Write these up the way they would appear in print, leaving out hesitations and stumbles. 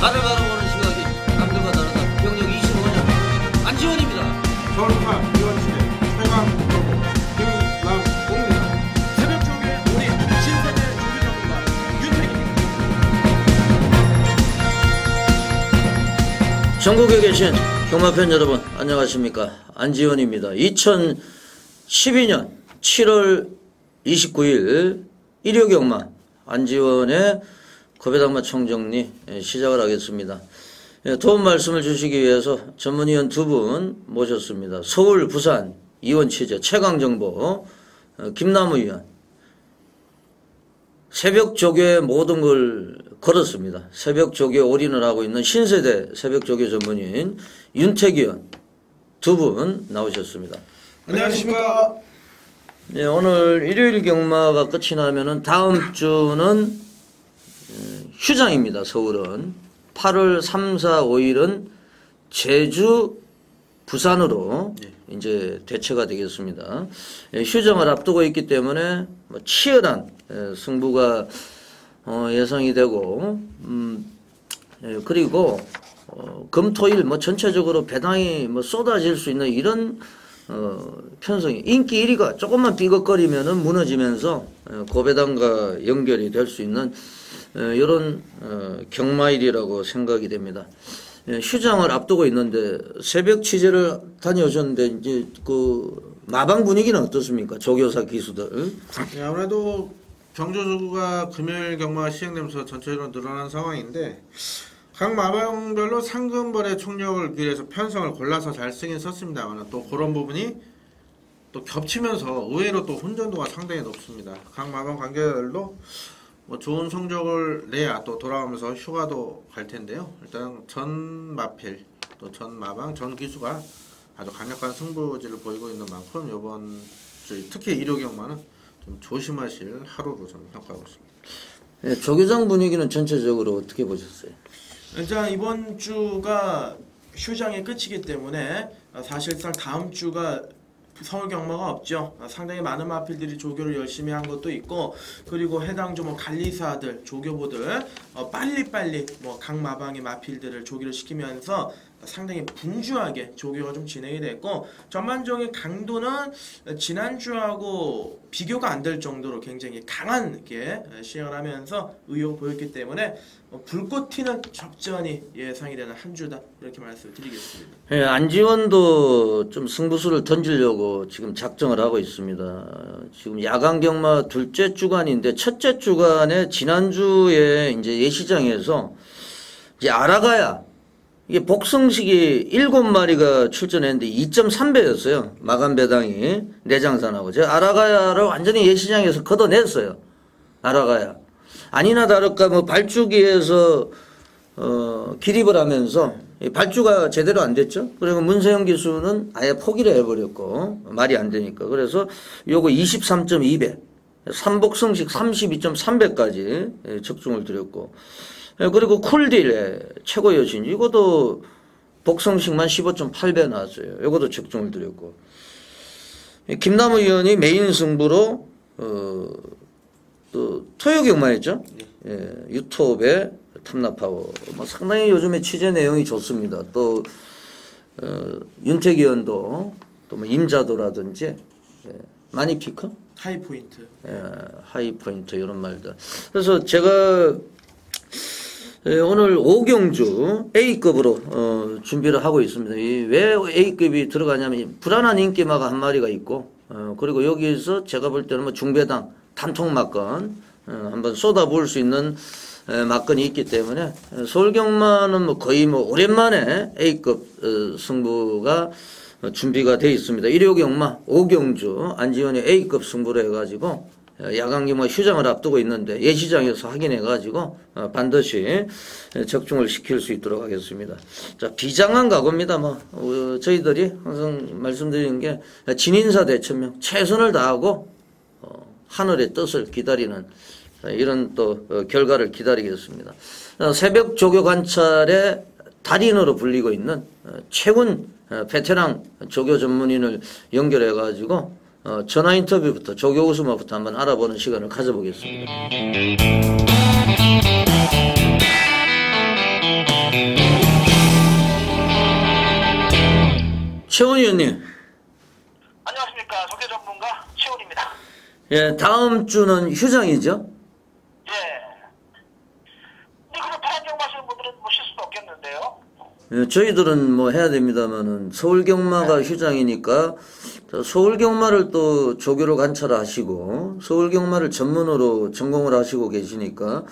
나를 바라보는 시각이 남들과 다르다. 경력 25년 안지원입니다. 전파 이원식의 최강 프로보 김남봉입니다. 새벽 조교의 우리 신세대 조교 전문가 윤택입니다. 전국에 계신 경마팬 여러분 안녕하십니까. 안지원입니다. 2012년 7월 29일 일요경마 안지원의 거배당마 총정리 시작을 하겠습니다. 도움 말씀을 주시기 위해서 전문위원 두 분 모셨습니다. 서울, 부산, 이원 취재, 최강정보, 김남우 위원. 새벽 조교의 모든 걸 걸었습니다. 새벽 조교에 올인을 하고 있는 신세대 새벽 조교 전문인 윤택 위원 두 분 나오셨습니다. 안녕하십니까. 네, 오늘 일요일 경마가 끝이 나면은 다음 주는 휴장입니다. 서울은 8월 3, 4, 5일은 제주, 부산으로 이제 대체가 되겠습니다. 휴정을 앞두고 있기 때문에 치열한 승부가 예상이 되고 그리고 금, 토, 일 전체적으로 배당이 쏟아질 수 있는 이런 편성이 인기 1위가 조금만 삐걱거리면은 무너지면서 고배당과 연결이 될 수 있는 이런 경마일이라고 생각이 됩니다. 휴장을 앞두고 있는데 새벽 취재를 다녀오셨는데 이제 그 마방 분위기는 어떻습니까? 조교사 기수들. 네, 아무래도 경조조구가 금요일 경마가 시행되면서 전체적으로 늘어난 상황인데 각 마방별로 상금벌의 총력을 비례해서 편성을 골라서 잘 쓰긴 썼습니다만 또 그런 부분이 또 겹치면서 의외로 또 혼전도가 상당히 높습니다. 각 마방 관계별로 좋은 성적을 내야 또 돌아오면서 휴가도 갈 텐데요. 일단 전 마필 또 전 마방 전 기수가 아주 강력한 승부지를 보이고 있는 만큼 이번 주 특히 일요 경마는 좀 조심하실 하루로 저는 평가하고 있습니다. 네, 조교장 분위기는 전체적으로 어떻게 보셨어요? 일단 이번 주가 휴장의 끝이기 때문에 사실상 다음 주가 서울 경마가 없죠. 상당히 많은 마필들이 조교를 열심히 한 것도 있고 그리고 해당 주 관리사들, 조교보들 빨리빨리 각 마방의 마필들을 조교를 시키면서 상당히 분주하게 조교가 좀 진행이 됐고 전반적인 강도는 지난주하고 비교가 안 될 정도로 굉장히 강하게 시행을 하면서 의욕을 보였기 때문에 불꽃 튀는 접전이 예상이 되는 한 주다 이렇게 말씀을 드리겠습니다. 네, 안지원도 좀 승부수를 던지려고 지금 작정을 하고 있습니다. 지금 야간 경마 둘째 주간인데 첫째 주간에 지난주에 이제 예시장에서 이제 알아가야 이게 복성식이 7마리가 출전했는데 2.3배였어요. 마감 배당이 내장산하고. 제가 아라가야를 완전히 예시장에서 걷어냈어요. 아라가야. 아니나 다를까 발주기에서 기립을 하면서 발주가 제대로 안 됐죠. 그리고 문세영 기수는 아예 포기를 해버렸고 말이 안 되니까. 그래서 요거 23.2배, 삼복성식 32.3배까지 적중을 드렸고 그리고 쿨딜의 최고 여신 이것도 복성식만 15.8배 나왔어요. 이것도 적중을 드렸고 김남우 의원이 메인 승부로 또 토요경마였죠. 예, 유톱의 탐나파워 상당히 요즘에 취재 내용이 좋습니다. 또 윤택 의원도 또 임자도라든지 마니피커 하이포인트 하이포인트 이런 말들. 그래서 제가 오늘 5경주 A급으로 준비를 하고 있습니다. 왜 A급이 들어가냐면 불안한 인기마가 한 마리가 있고 그리고 여기에서 제가 볼 때는 중배당 단통막건 한번 쏟아부을 수 있는 막건이 있기 때문에 서울경마는 거의 오랜만에 A급 승부가 준비가 되어 있습니다. 일요경마 5경주 안지원이 A급 승부로 해가지고 야간경마 휴장을 앞두고 있는데 예시장에서 확인해가지고 반드시 적중을 시킬 수 있도록 하겠습니다. 자, 비장한 각오입니다. 저희들이 항상 말씀드리는 게 진인사 대천명 최선을 다하고 하늘의 뜻을 기다리는 이런 또 결과를 기다리겠습니다. 새벽 조교 관찰의 달인으로 불리고 있는 최군 베테랑 조교 전문인을 연결해가지고 전화 인터뷰부터 조교 우수마부터 한번 알아보는 시간을 가져보겠습니다. 최원 의원님. 안녕하십니까. 조교 전문가 최원입니다. 예, 다음 주는 휴장이죠? 예. 근데 그럼 파란경마시는 분들은 뭐 쉴 수도 없겠는데요. 예, 저희들은 뭐 해야 됩니다만은 서울경마가 휴장이니까 서울경마를 또 조교로 관찰하시고 서울경마를 전문으로 전공을 하시고 계시니까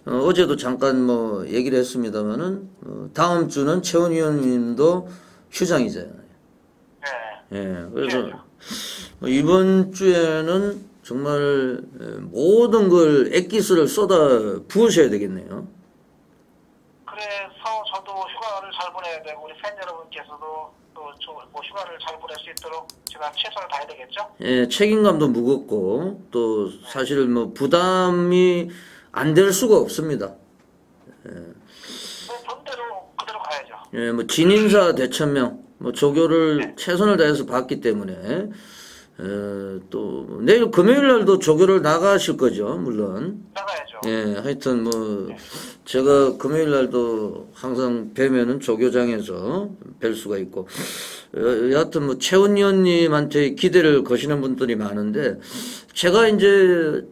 어제도 잠깐 뭐 얘기를 했습니다만은 다음 주는 최원 의원님도 휴장이잖아요. 예. 예, 그래서 이번 주에는 정말 모든 걸 액기스를 쏟아 부으셔야 되겠네요. 그래서 저도 휴가를 잘 보내야 되고 우리 팬 여러분께서도 또 뭐 휴가를 잘 보낼 수 있도록 제가 최선을 다해야 되겠죠. 예, 책임감도 무겁고 또 사실 뭐 부담이 안 될 수가 없습니다. 뭐 본대로 그대로 가야죠. 예, 뭐 진인사 대천명, 뭐 조교를 최선을 다해서 봤기 때문에 또 내일 금요일 날도 조교를 나가실 거죠, 물론. 나가야죠. 예, 하여튼 뭐 제가 금요일 날도 항상 뵈면은 조교장에서 뵐 수가 있고 여하튼 뭐 최원 의원님한테 기대를 거시는 분들이 많은데 제가 이제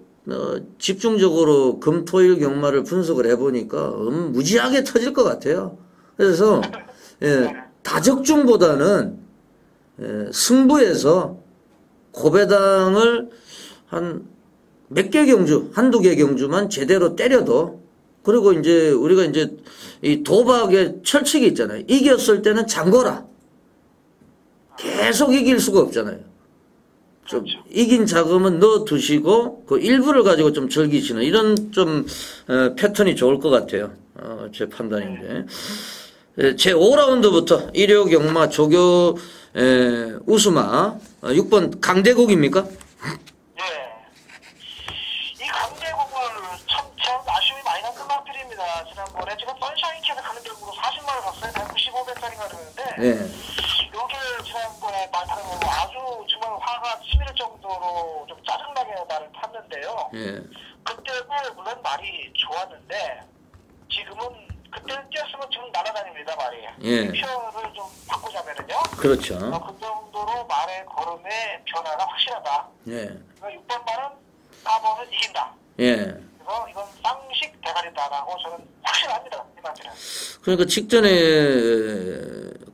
집중적으로 금토일 경마를 분석을 해보니까 무지하게 터질 것 같아요. 그래서 예, 다적중보다는 승부에서 고배당을 한 몇 개 경주, 한두 개 경주만 제대로 때려도 그리고 이제 우리가 이제 이 도박의 철칙이 있잖아요. 이겼을 때는 잠궈라. 계속 이길 수가 없잖아요. 좀 이긴 자금은 넣어 두시고 그 일부를 가지고 좀 즐기시는 이런 좀 패턴이 좋을 것 같아요. 제 판단인데. 제 5라운드부터 일요 경마 조교 우수마 6번 강대국입니까? 예. 이 강대국을 참 아쉬움이 많이 남는 마필입니다. 지난번에 지금 선샤인캐는 강대국으로 40만원 갔어요. 195배짜리가 그러는데 예. 요게 지난번에 말타는 아주 정말 화가 치밀 정도로 좀 짜증나게 말을 탔는데요. 예. 그때도 물론 말이 좋았는데 지금은 그때는 뛰었으면 지금 날아다닙니다 말이. 예. 표현을 좀 바꾸자면은요. 그렇죠. 그 정도로 말의 걸음의 변화가 확실하다. 예. 6번 말은 4번은 이긴다. 예. 그래서 이건 쌍식 대가리다라고 저는 확실합니다. 이 말들은. 그러니까 직전에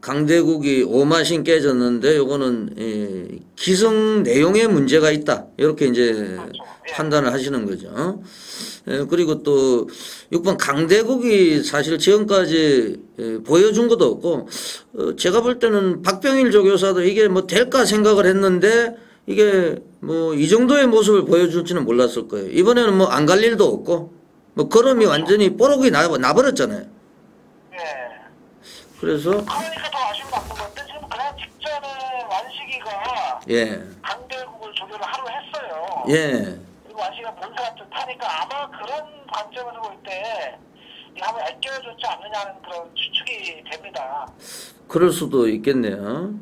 강대국이 5마신 깨졌는데 요거는 기성 내용에 문제가 있다. 이렇게 이제 그렇죠. 예. 판단을 하시는 거죠. 그리고 또 6번 강대국이 사실 지금까지 보여준 것도 없고 제가 볼 때는 박병일 조교사도 이게 뭐 될까 생각을 했는데 이게 뭐 이 정도의 모습을 보여줄지는 몰랐을 거예요. 이번에는 뭐 안 갈 일도 없고 뭐 걸음이 완전히 뽀록이 나버렸잖아요. 예. 그래서 그러니까 더 아쉬움 남는 건데 지금 그냥 직전에 완식이가 예. 강대국을 조교를 하루 했어요. 예. 그리고 완식이가 본사 같은 타니까 아마 그런 관점에서 볼 때 이게 한번 애껴줬지 않느냐는 그런 추측이 됩니다. 그럴 수도 있겠네요.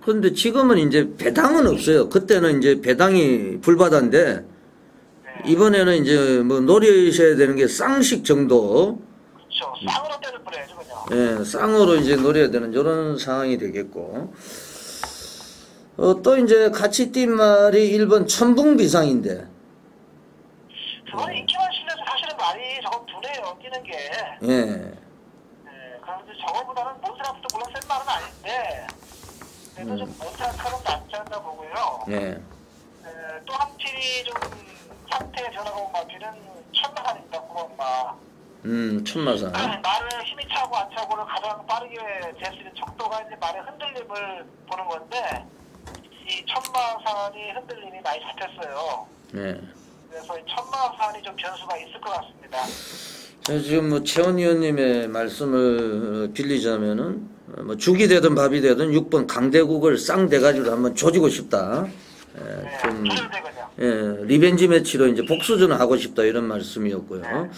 그런데 지금은 이제 배당은 없어요. 그때는 이제 배당이 불바다인데 이번에는 이제 뭐 노리셔야 되는 게 쌍식 정도. 그렇죠. 쌍으로 때를 뿌려야죠, 그냥. 예, 쌍으로 이제 노려야 되는 이런 상황이 되겠고. 또 이제 같이 뛴 말이 1번 천붕비상인데. 그거는 인기만 실려서 사실은 말이 저거 두네요, 뛰는 게. 예. 그런데 저거보다는 몬스라프도 물론 센 말은 아닌데, 그래도 좀 몬스라프는 낫지 않나 보고요. 예. 또 한 필이 좀 상태의 변화가 온 마필은 천마산입니다, 구원마. 천마산. 말을 힘이 차고 안 차고를 가장 빠르게 될 수 있는 척도가 이제 말의 흔들림을 보는 건데, 이 천마산이 흔들림이 많이 잡혔어요. 예. 그래서 이 천마산이 좀 변수가 있을 것 같습니다. 지금 뭐 최원 의원님의 말씀을 빌리자면은 뭐 죽이 되든 밥이 되든 6번 강대국을 쌍대가지로 한번 조지고 싶다. 좀 리벤지 매치로 이제 복수전을 하고 싶다 이런 말씀이었고요.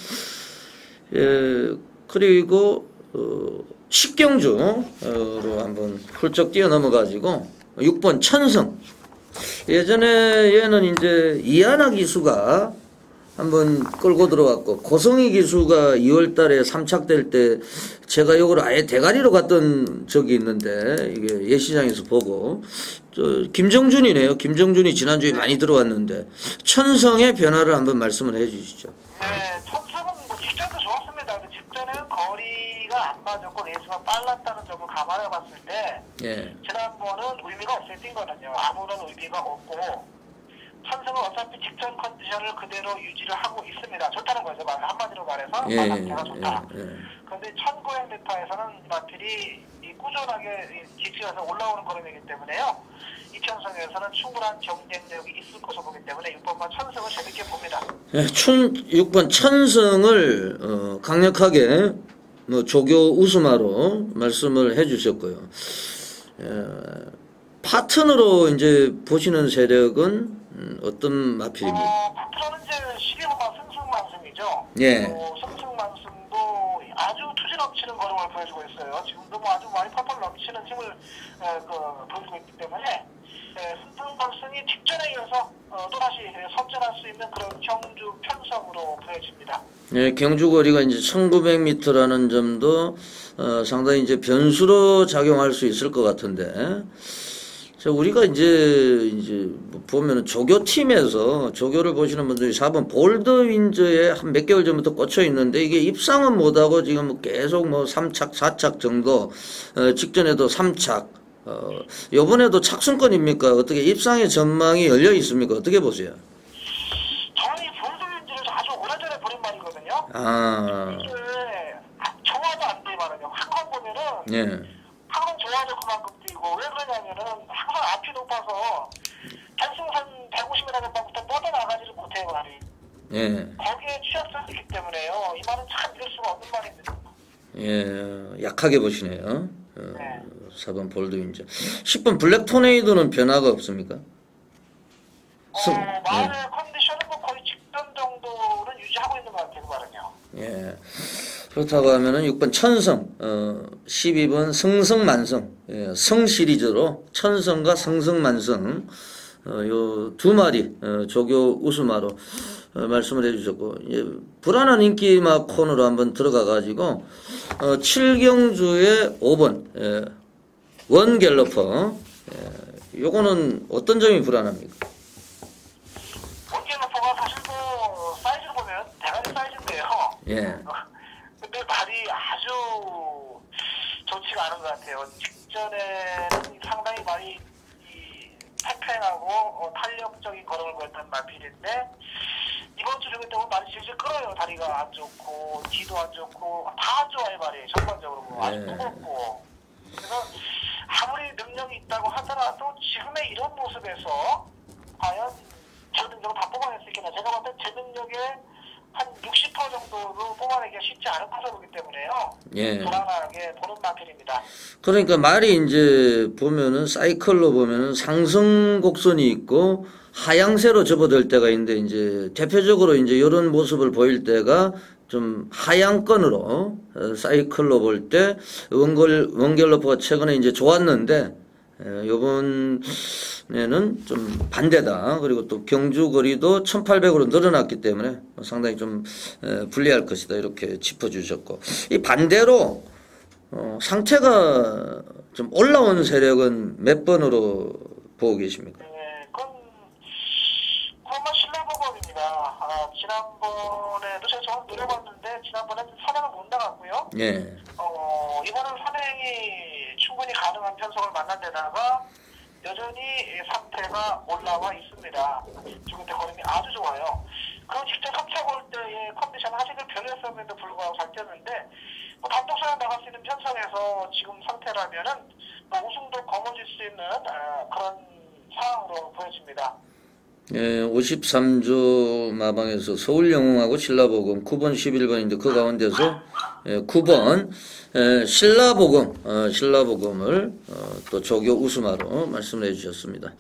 그리고 식경주로 한번 훌쩍 뛰어넘어가지고 6번 천성. 예전에 얘는 이제 이하나 기수가 한번 끌고 들어왔고, 고성희 기수가 2월 달에 3착될 때 제가 이걸 아예 대가리로 갔던 적이 있는데, 이게 예시장에서 보고, 김정준이네요. 김정준이 지난주에 많이 들어왔는데, 천성의 변화를 한번 말씀을 해 주시죠. 네, 천성은 뭐 직전도 좋았습니다. 근데 직전에는 거리가 안 맞았고 레이스가 빨랐다는 점을 감안해 봤을 때, 예. 지난번은 의미가 없을 거거든요. 아무런 의미가 없고, 천성은 어차피 직전 컨디션을 그대로 유지를 하고 있습니다. 좋다는 거죠. 한마디로 말해서 예, 상태가 좋다. 예. 그런데 1900m에서는 마필이 꾸준하게 지지해서 올라오는 걸음이기 때문에요. 이 천성에서는 충분한 경쟁력이 있을 것으로 보기 때문에 6번만 천성을 재밌게 봅니다. 예, 6번 천성을 강력하게 조교 우스마로 말씀을 해주셨고요. 파트너로 이제 보시는 세력은 어떤 마필입니까? 파트너는 이제 12번만 승승만승이죠. 예. 승승만승도 아주 투지 넘치는 걸음을 보여주고 있어요. 지금도 뭐 아주 많이 펄펄 넘치는 힘을 보여주고 있기 때문에 승승만승이 직전에 이어서 또다시 선전할 수 있는 그런 경주 편성으로 보여집니다. 예, 경주 거리가 이제 1900m라는 점도 상당히 이제 변수로 작용할 수 있을 것 같은데, 자, 우리가 이제 보면은 조교팀에서 조교를 보시는 분들이 4번 볼드윈저에 한 몇 개월 전부터 꽂혀 있는데, 이게 입상은 못하고 지금 계속 뭐 3착, 4착 정도, 직전에도 3착, 요번에도 착순권입니까? 어떻게 입상의 전망이 열려 있습니까? 어떻게 보세요? 저희 볼드윈저를 아주 오래전에 버린 말이거든요. 이게 좋아도 안 돼 말이에요. 항상 보면은 예. 항상 좋아도 그만큼 뛰고, 왜 그러냐면은 항상 앞이 높아서 단승선 150m 전방부터 뻗어나가지를 못해요 말이. 예. 거기에 취약점이 있기 때문에요. 이 말은 참 믿을 수가 없는 말입니다. 예, 약하게 보시네요. 네. 4번 볼드윈저. 10번 블랙 토네이도는 변화가 없습니까? 말의 컨디션은 뭐 거의 직전 정도는 유지하고 있는 것 같아요, 그 말은요. 예. 그렇다고 하면은 6번 천성, 12번 성성만성, 예, 성 시리즈로 천성과 성성만성, 요 두 마리, 조교 우수마로 말씀을 해주셨고, 예, 불안한 인기마 코너로 한번 들어가가지고, 7경주의 5번, 예, 원갤러퍼, 예, 요거는 어떤 점이 불안합니까? 원갤러퍼가 사실 뭐, 사이즈를 보면 대가리 사이즈인데요. 예. 근데 발이 아주 좋지가 않은 것 같아요. 직전에는 상당히 많이 팽팽하고 탄력적인 걸음을 보였던 마필인데, 이번 주 중에 때문에 많이 질질 끌어요. 다리가 안 좋고 뒤도 안 좋고 다 안 좋아요 말이 전반적으로. 아주 무겁고. 그래서 아무리 능력이 있다고 하더라도 지금의 이런 모습에서 과연 제 능력을 다 뽑아낼 수 있겠나. 제가 봤을 때 제 능력에 한 60% 정도로 뽑아내기가 쉽지 않은 구조이기 때문에요. 예. 불안하게 보는 마필입니다. 그러니까 말이 이제 보면은 사이클로 보면은 상승 곡선이 있고 하향세로 접어들 때가 있는데, 이제 대표적으로 이제 이런 모습을 보일 때가 좀 하향권으로 사이클로 볼 때 원갤러퍼가 최근에 이제 좋았는데, 요번에는 좀 반대다. 그리고 또 경주 거리도 1800으로 늘어났기 때문에 상당히 좀 불리할 것이다. 이렇게 짚어주셨고, 이 반대로 상태가 좀 올라온 세력은 몇 번으로 보고 계십니까? 네, 그건 신라보검입니다. 지난번에도 제가 정확히 노려봤는데 지난번에 선행을 못 나갔고요. 예. 이번은 선행이 충분히 가능한 편성을 만난 데다가 여전히 상태가 올라와 있습니다. 지금 걸음이 아주 좋아요. 그리고 직접 3차 볼 때의 컨디션 아직은 별로였음에도 불구하고 잘 뛰었는데, 단독선행 나갈 수 있는 편성에서 지금 상태라면은 우승도 거머쥘 수 있는 그런 상황으로 보여집니다. 예, 53조 마방에서 서울영웅하고 신라보검 9번 11번인데 그 가운데서 9번 신라보검을 또 조교 우수마로 말씀을 해주셨습니다.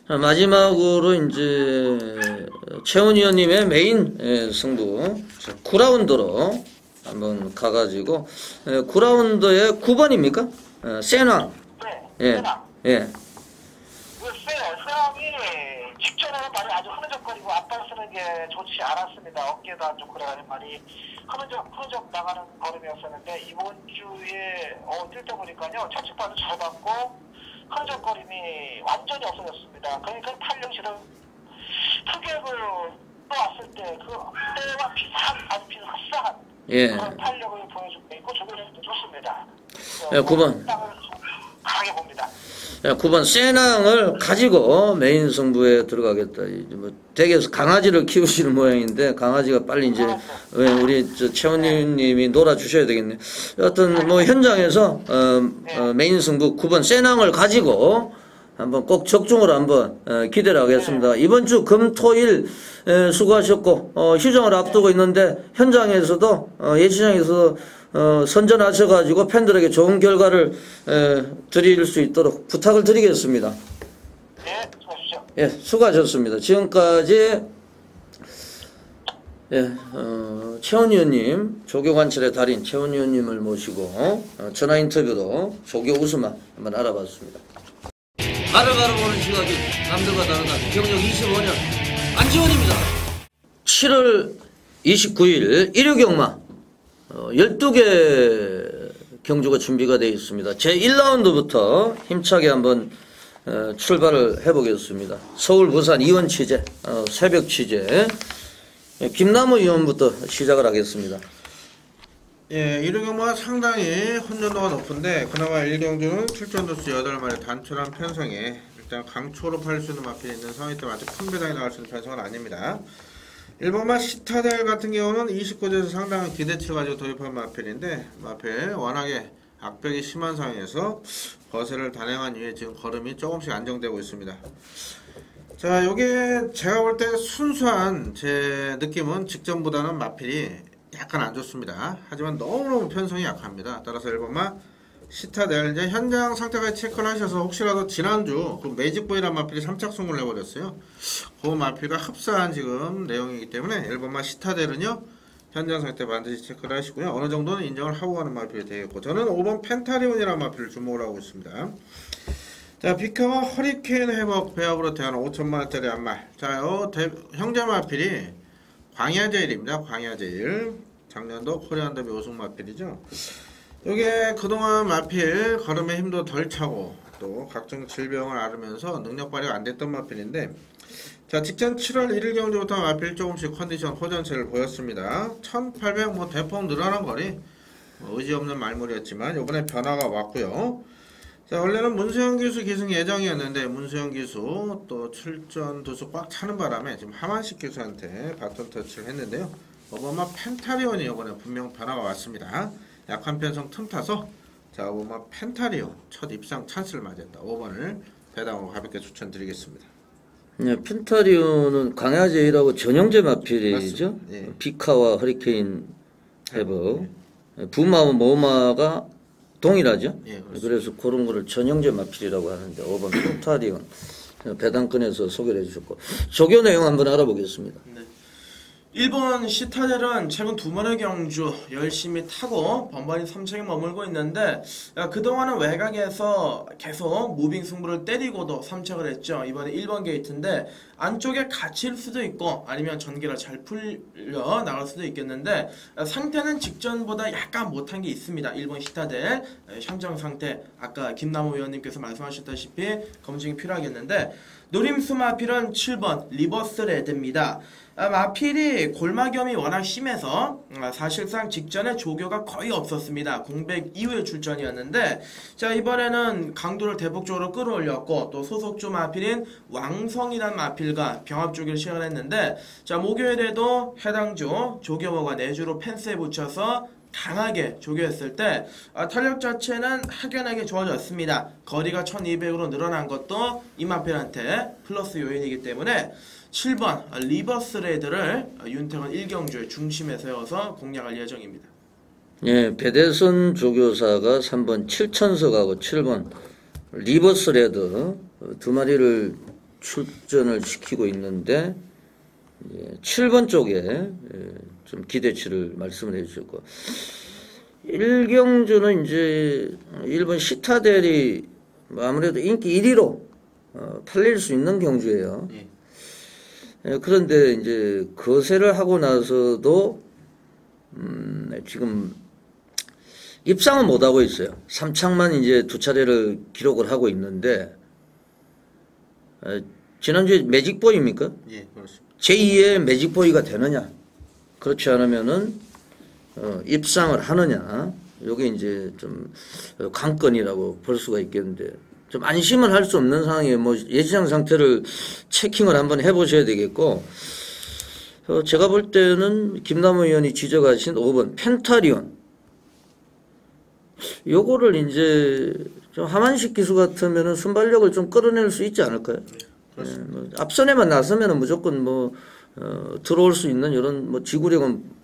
마지막으로 이제 최훈 의원님의 메인 승부 9라운드로 한번 가가지고 9라운드에 9번입니까? 센왕. 네, 예. 세남. 예. 세남이 직전에는 말이 아주 흐느적거리고 앞발서는 하는 게 좋지 않았습니다. 어깨도 안 좋고 그래가지고 많이 흐느적 나가는 걸음이었었는데 이번 주에 뛸 때 보니까요 차측반도 잘 받고 흐느적거림이 완전히 없어졌습니다. 그러니까 탄력 실은 투격을 왔을 때 그때와 비슷한 아주 비슷한 예. 그런 탄력을 보여주고 있고 조교수도 좋습니다. 예, 9번. 강하게 봅니다. 9번 세낭을 가지고 메인 승부에 들어가겠다. 이제 뭐 댁에서 강아지를 키우시는 모양인데 강아지가 빨리 이제 우리 최원님이 놀아주셔야 되겠네. 여하튼 뭐 현장에서 메인 승부 9번 세낭을 가지고 한번 꼭 적중을 한번 기대를 하겠습니다. 이번 주 금토일 수고하셨고 휴정을 앞두고 있는데 현장에서도 예시장에서 선전하셔가지고 팬들에게 좋은 결과를 드릴 수 있도록 부탁을 드리겠습니다. 네, 수고하십시오. 예, 수고하셨습니다. 지금까지 최원 의원님, 조교관찰의 달인 최원 의원님을 모시고 전화 인터뷰로 조교 우스마 한번 알아봤습니다. 말을 바라보는 시각이 남들과 다르다. 경력 25년 안지원입니다. 7월 29일 일요경마 12개 경주가 준비가 되어 있습니다. 제1라운드부터 힘차게 한번 출발을 해보겠습니다. 서울, 부산, 이원 취재, 새벽 취재. 김남우 의원부터 시작을 하겠습니다. 예, 일요경마가 상당히 혼전도가 높은데 그나마 1경주는 출전도수 8마리 단촐한 편성에 일단 강초로 팔 수 있는 마필이 있는 상황이 때문에 아주 큰 배당이 나갈 수 있는 편성은 아닙니다. 1번마 시타델 같은 경우는 29제에서 상당한 기대치를 가지고 도입한 마필인데 마필 워낙에 악벽이 심한 상황에서 거세를 단행한 이후에 지금 걸음이 조금씩 안정되고 있습니다. 자, 요게 제가 볼 때 순수한 제 느낌은 직전보다는 마필이 약간 안 좋습니다. 하지만 너무너무 편성이 약합니다. 따라서 1번마 시타델 이제 현장 상태까지 체크를 하셔서 혹시라도 지난주 그 매직보이란 마필이 3착 승부를 해버렸어요. 그 마필과 흡사한 지금 내용이기 때문에 1번마 시타델은요 현장 상태 반드시 체크를 하시고요. 어느 정도는 인정을 하고 가는 마필이 되겠고 저는 5번 펜타리온이라는 마필을 주목을 하고 있습니다. 자, 비카와 허리케인 회복 배합으로 태어난 5천만원짜리 한 말. 자, 요 형제 마필이 광야제일입니다. 광야제일. 작년도 코리안더비 우승 마필이죠. 이게 그동안 마필 걸음의 힘도 덜 차고 또 각종 질병을 앓으면서 능력 발휘가 안 됐던 마필인데 자, 직전 7월 1일 경주부터 마필 조금씩 컨디션 호전세를 보였습니다. 1800 뭐 대폭 늘어난 거리 의지 없는 말물이었지만 이번에 변화가 왔고요. 자, 원래는 문수영 기수 기승 예정이었는데 문수영 기수 또 출전 도수 꽉 차는 바람에 지금 하만식 기수한테 바톤 터치를 했는데요. 어버마 펜타리온이 이번에 분명 변화가 왔습니다. 약한 편성 틈타서 자, 어버마 펜타리온 첫 입상 찬스를 맞았다. 5번을 배당으로 가볍게 추천드리겠습니다. 네, 펜타리온은 강야제일하고 전형제 마필이죠. 예. 비카와 허리케인 회복. 부마와 모마가 동일하죠. 예, 그래서 그런 거를 전형제 마필이라고 하는데 5번 펜타리온 배당권에서 소개를 해주셨고 조교 내용 한번 알아보겠습니다. 네. 1번 시타델은 최근 2번의 경주 열심히 타고 번번이 3층에 머물고 있는데 그동안은 외곽에서 계속 무빙 승부를 때리고도 3착을 했죠. 이번에 1번 게이트인데 안쪽에 갇힐 수도 있고 아니면 전개가 잘 풀려 나갈 수도 있겠는데 상태는 직전보다 약간 못한 게 있습니다. 1번 시타델 현장 상태 아까 김남우 의원님께서 말씀하셨다시피 검증이 필요하겠는데 노림수 마필은 7번 리버스 레드입니다. 마필이 골마겸이 워낙 심해서 사실상 직전에 조교가 거의 없었습니다. 공백 이후의 출전이었는데 자, 이번에는 강도를 대폭적으로 끌어올렸고 또 소속주 마필인 왕성이라는 마필과 병합 조교를 시연했는데 자, 목요일에도 해당 주 조교모가 내주로 펜스에 붙여서 강하게 조교했을 때 탄력 자체는 확연하게 좋아졌습니다. 거리가 1200으로 늘어난 것도 이 마필한테 플러스 요인이기 때문에 7번 리버스 레드를 윤택원 1경주의 중심에 세워서 공략할 예정입니다. 예, 배대선 조교사가 3번 7천석하고 7번 리버스 레드 두 마리를 출전을 시키고 있는데 7번 쪽에 좀 기대치를 말씀을 해주셨고 1경주는 이제 1번 시타델이 아무래도 인기 1위로 팔릴 수 있는 경주예요. 예. 그런데 이제 거세를 하고 나서도 지금 입상은 못 하고 있어요. 3창만 이제 2차례를 기록을 하고 있는데 지난주에 매직보이입니까? 예, 그렇습니다. 제2의 매직보이가 되느냐? 그렇지 않으면은 입상을 하느냐? 요게 이제 좀 관건이라고 볼 수가 있겠는데 좀 안심을 할 수 없는 상황에 뭐 예시장 상태를 체킹을 한번 해보셔야 되겠고 제가 볼 때는 김남우 의원이 지적하신 5번 펜타리온 요거를 이제 좀 하만식 기수 같으면은 순발력을 좀 끌어낼 수 있지 않을까요? 뭐 앞선에만 나서면은 무조건 뭐 들어올 수 있는 이런 뭐 지구력은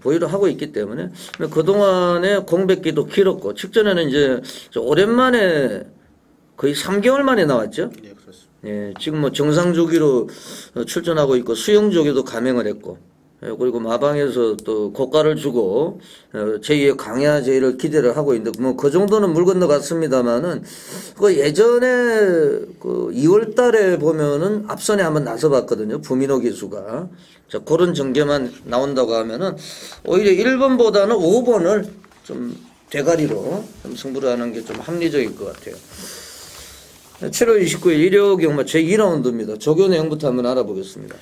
보유를 하고 있기 때문에 그동안에 공백기도 길었고 직전에는 이제 오랜만에 거의 3개월 만에 나왔죠. 예, 그렇습니다. 예, 지금 뭐 정상 주기로 출전하고 있고 수영 조교도 감행을 했고 그리고 마방에서 또 고가를 주고 제2의 강야 제의를 기대를 하고 있는데 뭐 그 정도는 물 건너갔습니다만은 그 예전에 그 2월 달에 보면은 앞선에 한번 나서봤거든요. 부민호 기수가. 자, 그런 전개만 나온다고 하면은 오히려 1번보다는 5번을 좀 대가리로 좀 승부를 하는 게 좀 합리적일 것 같아요. 7월 29일 일요 경마 제2라운드입니다. 조교 내용부터 한번 알아보겠습니다.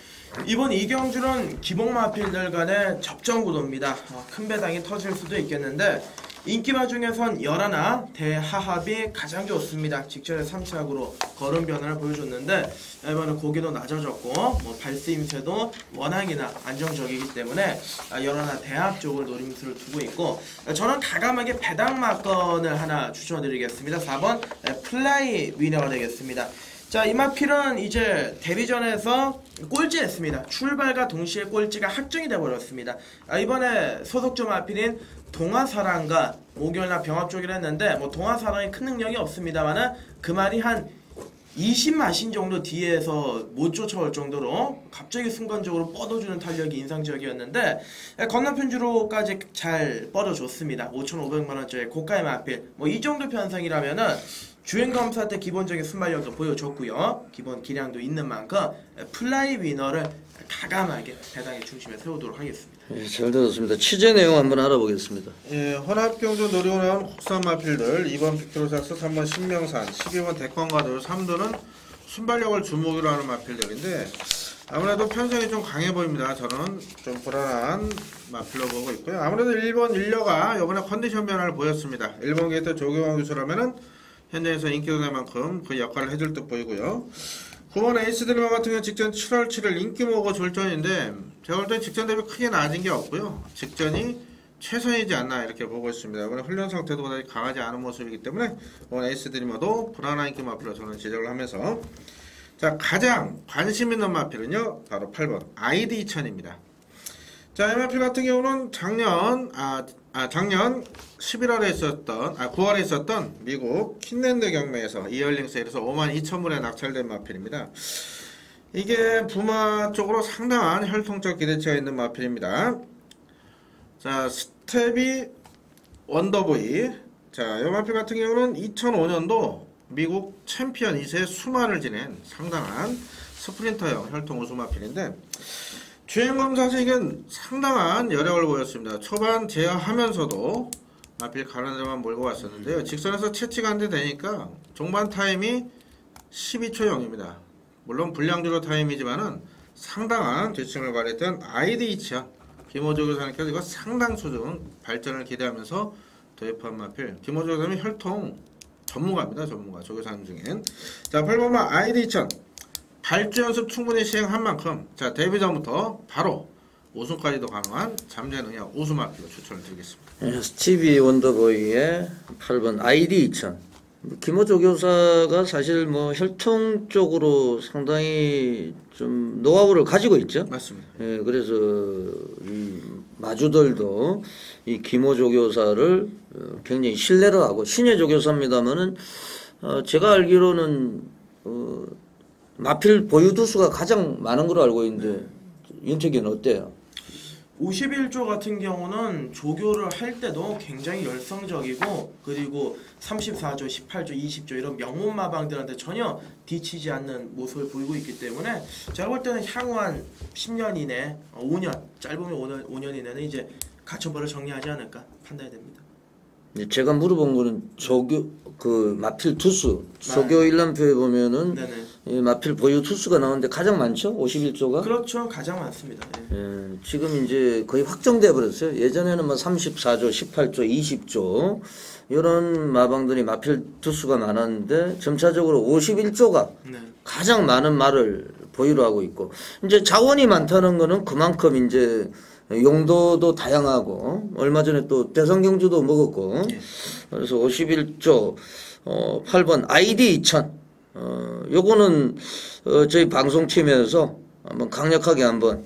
이번 이경주는 기복마필들 간의 접전 구도입니다. 큰 배당이 터질 수도 있겠는데 인기마 중에선 열하나 대하합이 가장 좋습니다. 직전에 3착으로 걸음 변화를 보여줬는데 이번에 고기도 낮아졌고 뭐 발스임새도 워낙이나 안정적이기 때문에 열하나 대합 쪽을 노림수를 두고 있고 저는 가감하게 배당 막건을 하나 추천드리겠습니다. 4번 플라이 위너가 되겠습니다. 자, 이마필은 이제 데뷔전에서 꼴찌했습니다. 출발과 동시에 꼴찌가 확정이 되어버렸습니다. 이번에 소속주 마필인 동아사랑과 목요일날 병합 쪽이라 했는데 뭐 동아사랑이 큰 능력이 없습니다만은 그 말이 한 20마신 정도 뒤에서 못 쫓아올 정도로 갑자기 순간적으로 뻗어주는 탄력이 인상적이었는데 건너편 주로까지 잘 뻗어줬습니다. 5,500만원짜리 고가의 마필 뭐 이 정도 편성이라면은 주행검사 때 기본적인 순발력도 보여줬고요. 기본 기량도 있는 만큼 플라이 위너를 가감하게 배당의 중심에 세우도록 하겠습니다. 예, 잘 들었습니다. 취재 내용 한번 알아보겠습니다. 예, 혼합경주 노리고 나온 국산 마필들 2번 빅토르삭스, 3번 신명산, 12번 대권가들 3도는 순발력을 주목으로 하는 마필들인데 아무래도 편성이 좀 강해 보입니다. 저는 좀 불안한 마필로 보고 있고요. 아무래도 1번 일려가 이번에 컨디션 변화를 보였습니다. 1번 게이트 조경환 교수라면은 현장에서 인기도 낼 만큼 그 역할을 해줄 듯 보이고요. 9번 에이스 드리머 같은 경우는 직전 7월 7일 인기모고 졸전인데 제가 볼 땐 직전 대비 크게 나아진 게 없고요. 직전이 최선이지 않나 이렇게 보고 있습니다. 이번에 훈련 상태도 그다지 강하지 않은 모습이기 때문에 이번 에이스 드리머도 불안한 인기 마필로 저는 지적을 하면서 자, 가장 관심 있는 마필은요 바로 8번 아이디 2000입니다. 자, 이 마필 같은 경우는 작년 11월에 있었던 9월에 있었던 미국 킨랜드 경매에서 이얼링 세일에서 52,000불에 낙찰된 마필입니다. 이게 부마 쪽으로 상당한 혈통적 기대치가 있는 마필입니다. 자, 스텝이 원더보이. 자, 이 마필 같은 경우는 2005년도 미국 챔피언 2세 수마를 지낸 상당한 스프린터형 혈통 우수 마필인데 주행검사식은 상당한 여력을 보였습니다. 초반 제어하면서도 마필 가는 데만 몰고 왔었는데요. 직선에서 채취가 안 되니까 종반 타임이 12초 0입니다. 물론 불량주로 타임이지만은 상당한 뒤층을 발휘했던 아이디 2000 김호조 교사님께서 이거 상당 수준 발전을 기대하면서 도입한 마필. 김호조 교사님이 혈통 전문가입니다. 전문가 조교사님 중엔. 자, 8번마 아이디 2000 발주 연습 충분히 시행한 만큼 자, 데뷔 전부터 바로 우승까지도 가능한 잠재 능력 우수 마필로 추천을 드리겠습니다. 예, 스티비 원더보이의 8번 아이디 2000. 김호조 교사가 사실 뭐 혈통 쪽으로 상당히 좀 노하우를 가지고 있죠. 맞습니다. 예, 그래서 이 마주들도 이 김호조 교사를 굉장히 신뢰를 하고 신예조 교사입니다만은 제가 알기로는 마필 보유 두수가 가장 많은 걸로 알고 있는데 윤택이는 어때요? 51조 같은 경우는 조교를 할 때도 굉장히 열성적이고 그리고 34조, 18조, 20조 이런 명문 마방들한테 전혀 뒤치지 않는 모습을 보이고 있기 때문에 제가 볼 때는 향후 한 10년 이내, 5년, 짧으면 5년 이내는 이제 가처분을 정리하지 않을까 판단이 됩니다. 제가 물어본 거는 조교 그 마필 투수 조교 일람표에 보면은 이 마필 보유 투수가 나오는데 가장 많죠? 51조가? 그렇죠. 가장 많습니다. 네. 지금 이제 거의 확정돼 버렸어요. 예전에는 뭐 34조, 18조, 20조 이런 마방들이 마필 투수가 많았는데 점차적으로 51조가 네. 가장 많은 말을 보유를 하고 있고 이제 자원이 많다는 거는 그만큼 이제 용도도 다양하고 얼마 전에 또 대성경주도 먹었고 그래서 51조 8번 ID 2000 요거는 저희 방송팀에서 한번 강력하게 한번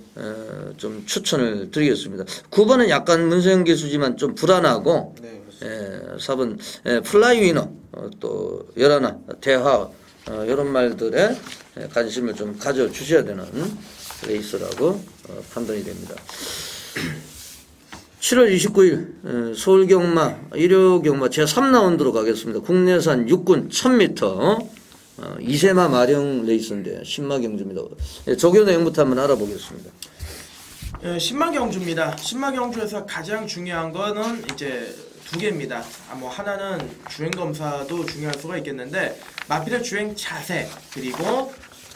좀 추천을 드리겠습니다. 9번은 약간 문세영 기수지만 좀 불안하고 네, 4번 플라이 위너 또 열하나 대하 이런 말들에 관심을 좀 가져주셔야 되는 레이스라고 판단이 됩니다. 7월 29일 서울경마 1호경마 제3라운드로 가겠습니다. 국내산 육군 1000m 2세마 마령 레이스인데 신마경주입니다. 조교 내용부터 한번 알아보겠습니다. 신마경주입니다. 신마경주에서 가장 중요한 거는 이제 두 개입니다. 뭐 하나는 주행 검사도 중요할 수가 있겠는데 마필의 주행 자세 그리고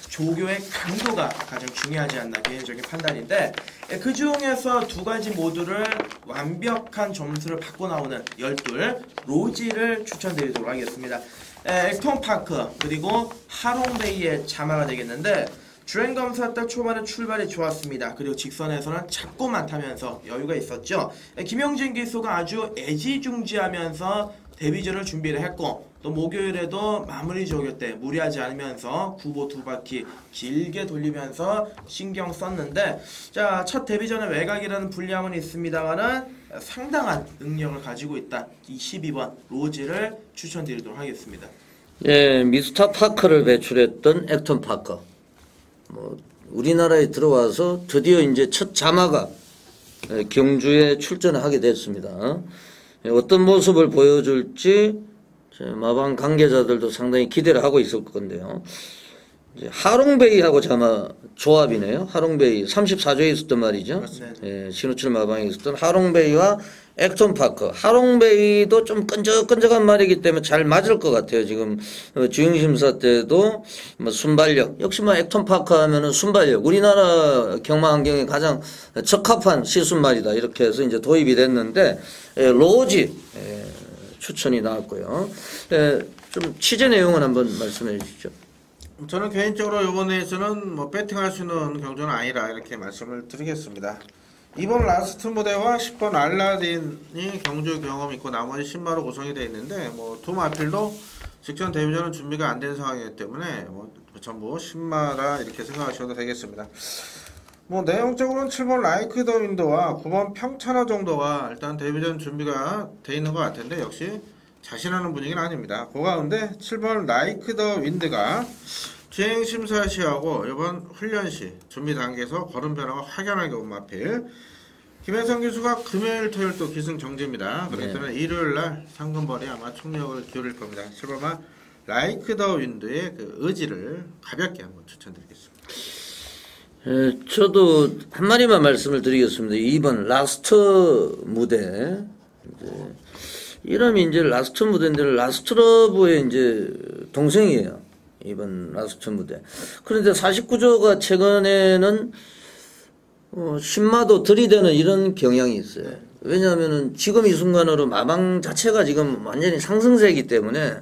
조교의 강도가 가장 중요하지 않나 개인적인 판단인데 그 중에서 두 가지 모두를 완벽한 점수를 받고 나오는 12 로지를 추천드리도록 하겠습니다. 액톤파크 그리고 하롱베이의 자마가 되겠는데 주행검사 때 초반에 출발이 좋았습니다. 그리고 직선에서는 잡고만 타면서 여유가 있었죠. 김영진 기수가 아주 애지중지하면서 데뷔전을 준비를 했고 또 목요일에도 마무리 조교 때 무리하지 않으면서 구보 두 바퀴 길게 돌리면서 신경 썼는데 자, 첫 데뷔전의 외곽이라는 불리함은 있습니다만은 상당한 능력을 가지고 있다. 이 12번 로지를 추천드리도록 하겠습니다. 예, 미스터 파커를 배출했던 액턴 파커. 뭐 우리나라에 들어와서 드디어 이제 첫 자마가 경주에 출전을 하게 됐습니다. 어떤 모습을 보여줄지 마방 관계자들도 상당히 기대를 하고 있을 건데요. 이제 하롱베이하고 자마 조합이네요. 하롱베이 34조에 있었던 말이죠. 예, 신우철 마방에 있었던 하롱베이와 액톤파커. 하롱베이도 좀 끈적끈적한 말이기 때문에 잘 맞을 것 같아요. 지금 주행심사 때도 뭐 순발력 역시 뭐 액톤파커 하면은 순발력 우리나라 경마 환경에 가장 적합한 시순말이다 이렇게 해서 이제 도입이 됐는데 로지 추천이 나왔고요. 좀 취재 내용은 한번 말씀해 주시죠. 저는 개인적으로 이번 레이스는 뭐 배팅할 수 있는 경주는 아니라 이렇게 말씀을 드리겠습니다. 2번 라스트 무대와 10번 알라딘이 경주 경험 있고 나머지 10마로 구성이 되어 있는데 뭐 두 마필도 직전 데뷔전은 준비가 안 된 상황이기 때문에 뭐 전부 10마라 이렇게 생각하셔도 되겠습니다. 뭐 내용적으로는 7번 라이크 더 윈드와 9번 평천화 정도가 일단 데뷔전 준비가 돼 있는 것 같은데 역시 자신하는 분위기는 아닙니다. 그 가운데 7번 라이크 더 윈드가 주행심사 시하고 이번 훈련 시 준비 단계에서 걸음 변화가 확연하게 온 마필. 김혜성 기수가 금요일 토요일 또 기승정지입니다. 그렇기 때문에 일요일날 상금벌이 아마 총력을 기울일 겁니다. 7번만 라이크 더 윈드의 그 의지를 가볍게 한번 추천드리겠습니다. 저도 한 마디만 말씀을 드리겠습니다. 2번 라스트 무대. 이름이 이제 라스트 무대인데 라스트러브의 이제 동생이에요. 2번 라스트 무대. 그런데 49조가 최근에는 신마도 들이대는 이런 경향이 있어요. 왜냐하면은 지금 이 순간으로 마방 자체가 지금 완전히 상승세이기 때문에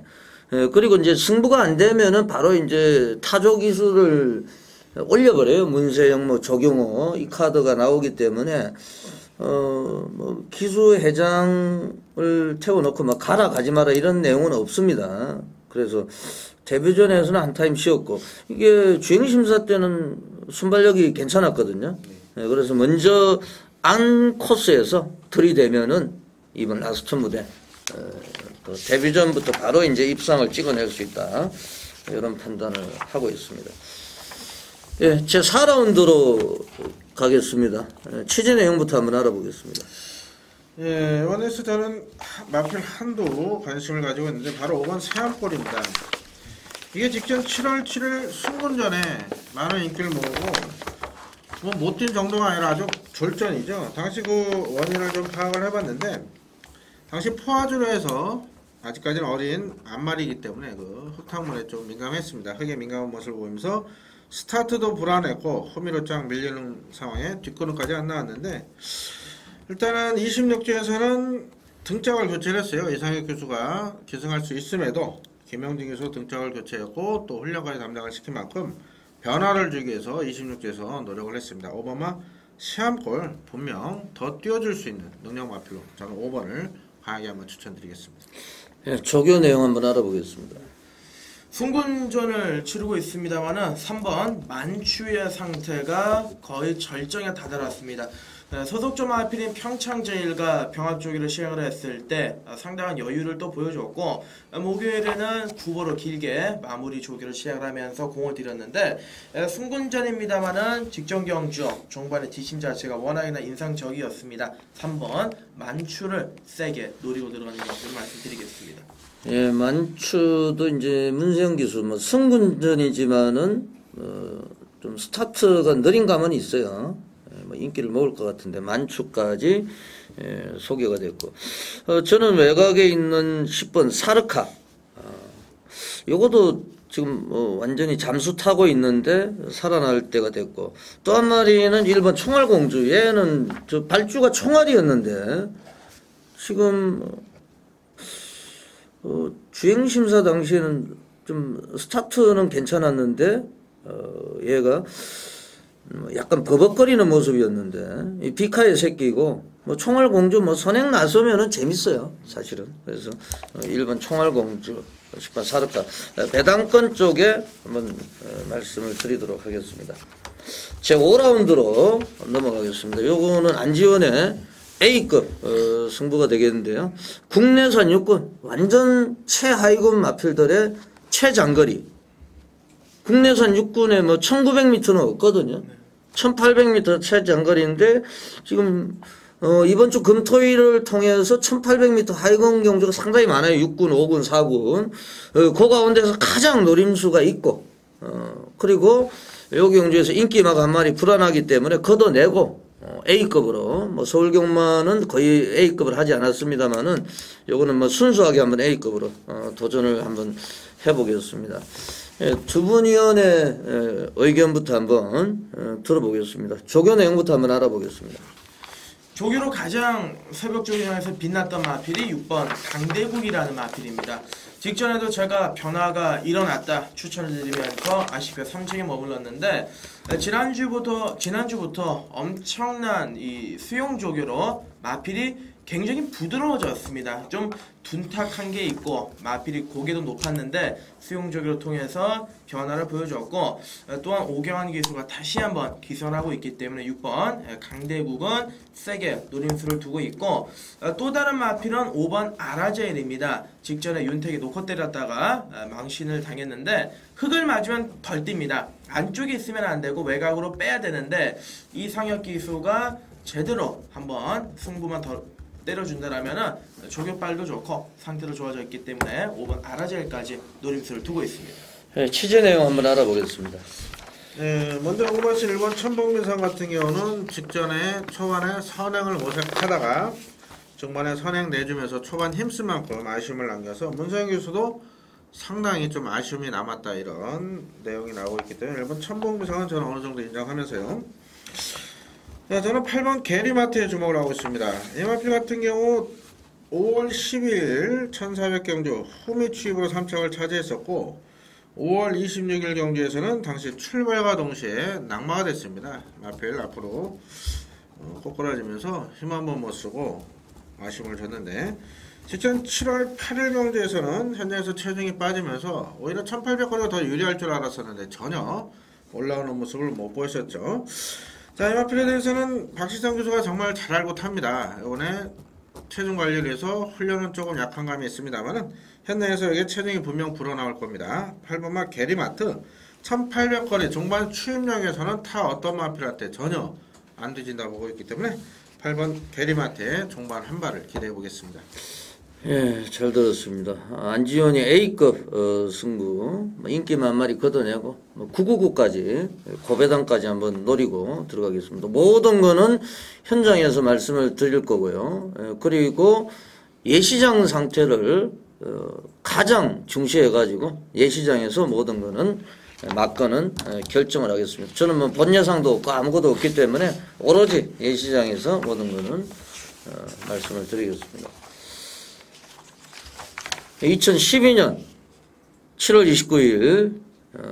그리고 이제 승부가 안 되면은 바로 이제 타조 기술을 올려버려요. 문세영, 뭐 조경호 이 카드가 나오기 때문에 뭐 기수 회장을 태워놓고 막 가라 가지 마라 이런 내용은 없습니다. 그래서 데뷔전에서는 한 타임 쉬었고 이게 주행심사 때는 순발력이 괜찮았거든요. 그래서 먼저 안 코스에서 들이대면은 이번 라스트 무대 또 데뷔전부터 바로 이제 입상을 찍어낼 수 있다 이런 판단을 하고 있습니다. 예, 제 4라운드로 가겠습니다. 취재 내용부터 한번 알아보겠습니다. 예, 원에서 저는 마필 한도 관심을 가지고 있는데 바로 5번 세암골입니다. 이게 직전 7월 7일 승군전에 많은 인기를 모으고 뭐 못 뛴 정도가 아니라 아주 졸전이죠. 당시 그 원인을 좀 파악을 해봤는데 당시 포화주로 해서 아직까지는 어린 암말이기 때문에 그 흙탕물에 좀 민감했습니다. 흙에 민감한 모습을 보이면서 스타트도 불안했고 호미로 쫙 밀리는 상황에 뒷걸음까지 안 나왔는데 일단은 26주에서는 등짝을 교체를 했어요. 이상혁 교수가 기승할 수 있음에도 김영진 교수 등짝을 교체했고 또 훈련까지 담당을 시킨 만큼 변화를 주기 위해서 26주에서 노력을 했습니다. 오바마 시암골 분명 더 뛰어줄 수 있는 능력 마필로 저는 5번을 강하게 한번 추천드리겠습니다. 예, 조교 내용 한번 알아보겠습니다. 승군전을 치르고 있습니다만은 3번 만추의 상태가 거의 절정에 다다랐습니다. 소속조 마필인 평창제일과 병합조기를 시행을 했을 때 상당한 여유를 또 보여줬고 목요일에는 9보로 길게 마무리 조기를 시행을 하면서 공을 들였는데 승군전입니다만은 직전 경주 종반의 뒷심 자체가 워낙이나 인상적이었습니다. 3번 만추를 세게 노리고 들어가는 것을 말씀드리겠습니다. 예, 만추도 이제 문세영 기수 뭐 승군전이지만은 좀 스타트가 느린 감은 있어요. 뭐 인기를 먹을 것 같은데 만추까지 소개가 됐고 저는 외곽에 있는 10번 사르카 요것도 지금 완전히 잠수 타고 있는데 살아날 때가 됐고 또 한 마리는 1번 총알공주 얘는 저 발주가 총알이었는데 지금 주행심사 당시에는 좀 스타트는 괜찮았는데 얘가 약간 버벅거리는 모습이었는데 이 비카의 새끼고 뭐 총알공주 뭐 선행 나서면은 재밌어요 사실은. 그래서 1번 총알공주 10번 사르카 배당권 쪽에 한번 말씀을 드리도록 하겠습니다. 제 5라운드로 넘어가겠습니다. 요거는 안지원의 A급 승부가 되겠는데요. 국내선 육군 완전 최하위군 마필들의 최장거리 국내선 육군에 뭐 1900m는 없거든요. 1800m 최장거리인데 지금 이번 주 금토일을 통해서 1800m 하위군 경주가 상당히 많아요. 6군, 5군, 4군. 그 가운데서 가장 노림수가 있고 그리고 요 경주에서 인기마가 한 마리 불안하기 때문에 걷어내고 A급으로 뭐 서울경마는 거의 A급을 하지 않았습니다만은 요거는 뭐 순수하게 한번 A급으로 도전을 한번 해보겠습니다. 예, 두 분 위원의 의견부터 한번 들어보겠습니다. 조교 내용부터 한번 알아보겠습니다. 조교로 가장 새벽 조교에서 빛났던 마필이 6번 강대국이라는 마필입니다. 직전에도 제가 변화가 일어났다 추천을 드리면서 아쉽게 3층에 머물렀는데 지난주부터 엄청난 이 수용 조교로 마필이 굉장히 부드러워졌습니다. 좀 둔탁한 게 있고 마필이 고개도 높았는데 수용 조교를 통해서 변화를 보여줬고 또한 오경환 기수가 다시 한번 기선하고 있기 때문에 6번 강대국은 세게 노림수를 두고 있고 또 다른 마필은 5번 아라제일입니다. 직전에 윤택이 놓고 때렸다가 망신을 당했는데 흙을 맞으면 덜 뜁니다. 안쪽에 있으면 안 되고 외곽으로 빼야 되는데 이상혁 기수가 제대로 한번 승부만 더 때려준다라면은 조교빨도 좋고 상태도 좋아져 있기 때문에 5번 아라젤까지 노림수를 두고 있습니다. 네, 취재 내용 한번 알아보겠습니다. 네, 먼저 5번 1번 천봉민상 같은 경우는 직전에 초반에 선행을 모색하다가 중반에 선행 내주면서 초반 힘쓸 만큼 아쉬움을 남겨서 문세영 교수도 상당히 좀 아쉬움이 남았다 이런 내용이 나오고 있기 때문에 1번 천봉민상은 저는 어느 정도 인정하면서요. 자, 저는 8번 게리마트에 주목을 하고 있습니다. 이 마필 같은 경우 5월 10일 1400경주 후미 취입으로 3착을 차지했었고 5월 26일 경주에서는 당시 출발과 동시에 낙마가 됐습니다. 마필 앞으로 꼬꾸라지면서 힘 한번 못 쓰고 아쉬움을 줬는데 직전 7월 8일 경주에서는 현장에서 체중이 빠지면서 오히려 1800거리가 더 유리할 줄 알았었는데 전혀 올라오는 모습을 못 보였었죠. 자, 이 마필에 대해서는 박시성 교수가 정말 잘 알고 탑니다. 이번에 체중 관리를 해서 훈련은 조금 약한 감이 있습니다만은 현장에서 이게 체중이 분명 불어나올 겁니다. 8번마 게리마트 1800거리 종반 추임력에서는 타 어떤 마필한테 전혀 안 뒤진다 보고 있기 때문에 8번 게리마트의 종반 한 발을 기대해 보겠습니다. 예, 잘 들었습니다. 안지원이 A급 승부 인기 만마리 걷어내고 999까지 고배당까지 한번 노리고 들어가겠습니다. 모든 거는 현장에서 말씀을 드릴 거고요. 그리고 예시장 상태를 가장 중시해 가지고 예시장에서 모든 거는 막거는 결정을 하겠습니다. 저는 뭐 본 예상도 없고 아무것도 없기 때문에 오로지 예시장에서 모든 거는 말씀을 드리겠습니다. 2012년 7월 29일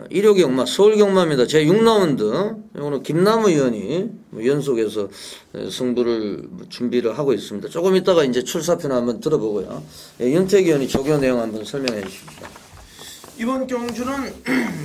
일요경마 서울경마입니다. 제6라운드 오늘 김남우 의원이 연속해서 승부를 준비를 하고 있습니다. 조금 있다가 이제 출사표는 한번 들어보고요. 윤택 의원이 조교 내용 한번 설명해 주십시오. 이번 경주는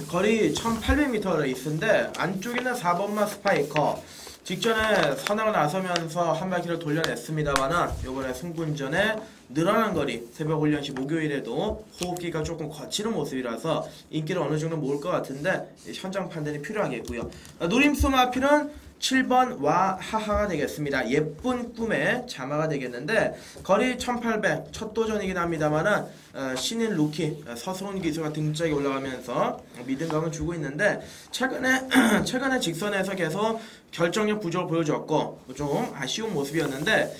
거리 1800m 레이스인데 안쪽에는 4번마 스파이커 직전에 선행을 나서면서 한 바퀴를 돌려냈습니다만은 이번에 승분전에 늘어난 거리 새벽 훈련시 목요일에도 호흡기가 조금 거치는 모습이라서 인기를 어느 정도 모을 것 같은데 현장 판단이 필요하겠고요. 노림수 마필은 7번 와하하가 되겠습니다. 예쁜 꿈의 자마가 되겠는데 거리 1800 첫 도전이긴 합니다만은 신인 루키 서스론 기수가 등짝에 올라가면서 믿음감을 주고 있는데 최근에 직선에서 계속 결정력 부족을 보여줬고 좀 아쉬운 모습이었는데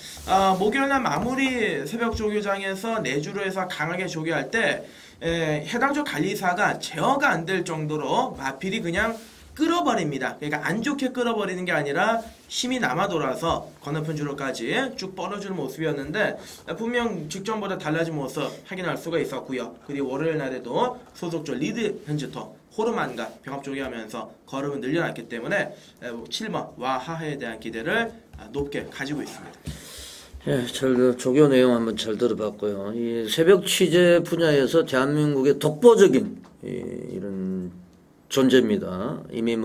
목요일날 마무리 새벽 조교장에서 내주로 해서 강하게 조교할 때 해당 조 관리사가 제어가 안 될 정도로 마필이 그냥 끌어버립니다. 그러니까 안 좋게 끌어버리는 게 아니라 힘이 남아 돌아서 건너편 주로까지 쭉 뻗어주는 모습이었는데 분명 직전보다 달라진 모습 확인할 수가 있었고요. 그리고 월요일 날에도 소속조 리드 현지토 호르만과 병합 조개하면서 걸음을 늘려놨기 때문에 7번 와하하에 대한 기대를 높게 가지고 있습니다. 예, 조교 내용 한번 잘 들어봤고요. 이 새벽 취재 분야에서 대한민국의 독보적인 이런 존재입니다. 이미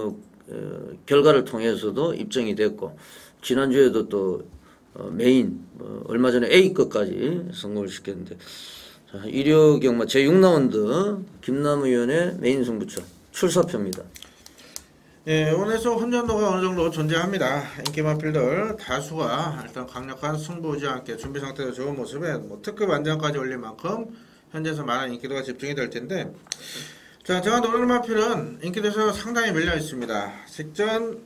결과를 통해서도 입증이 됐고 지난주에도 또 메인 얼마 전에 A급까지 성공을 시켰는데 일요경마 제6라운드 김남우 의원의 메인 승부처 출사표입니다. 예, 오늘서 혼전도가 어느 정도 존재합니다. 인기 마필들 다수가 일단 강력한 승부지와 함께 준비 상태도 좋은 모습에 특급 안장까지 올린 만큼 현재에서 많은 인기도가 집중이 될 텐데 자, 제가 노리는 마필은 인기도에서 상당히 밀려 있습니다. 직전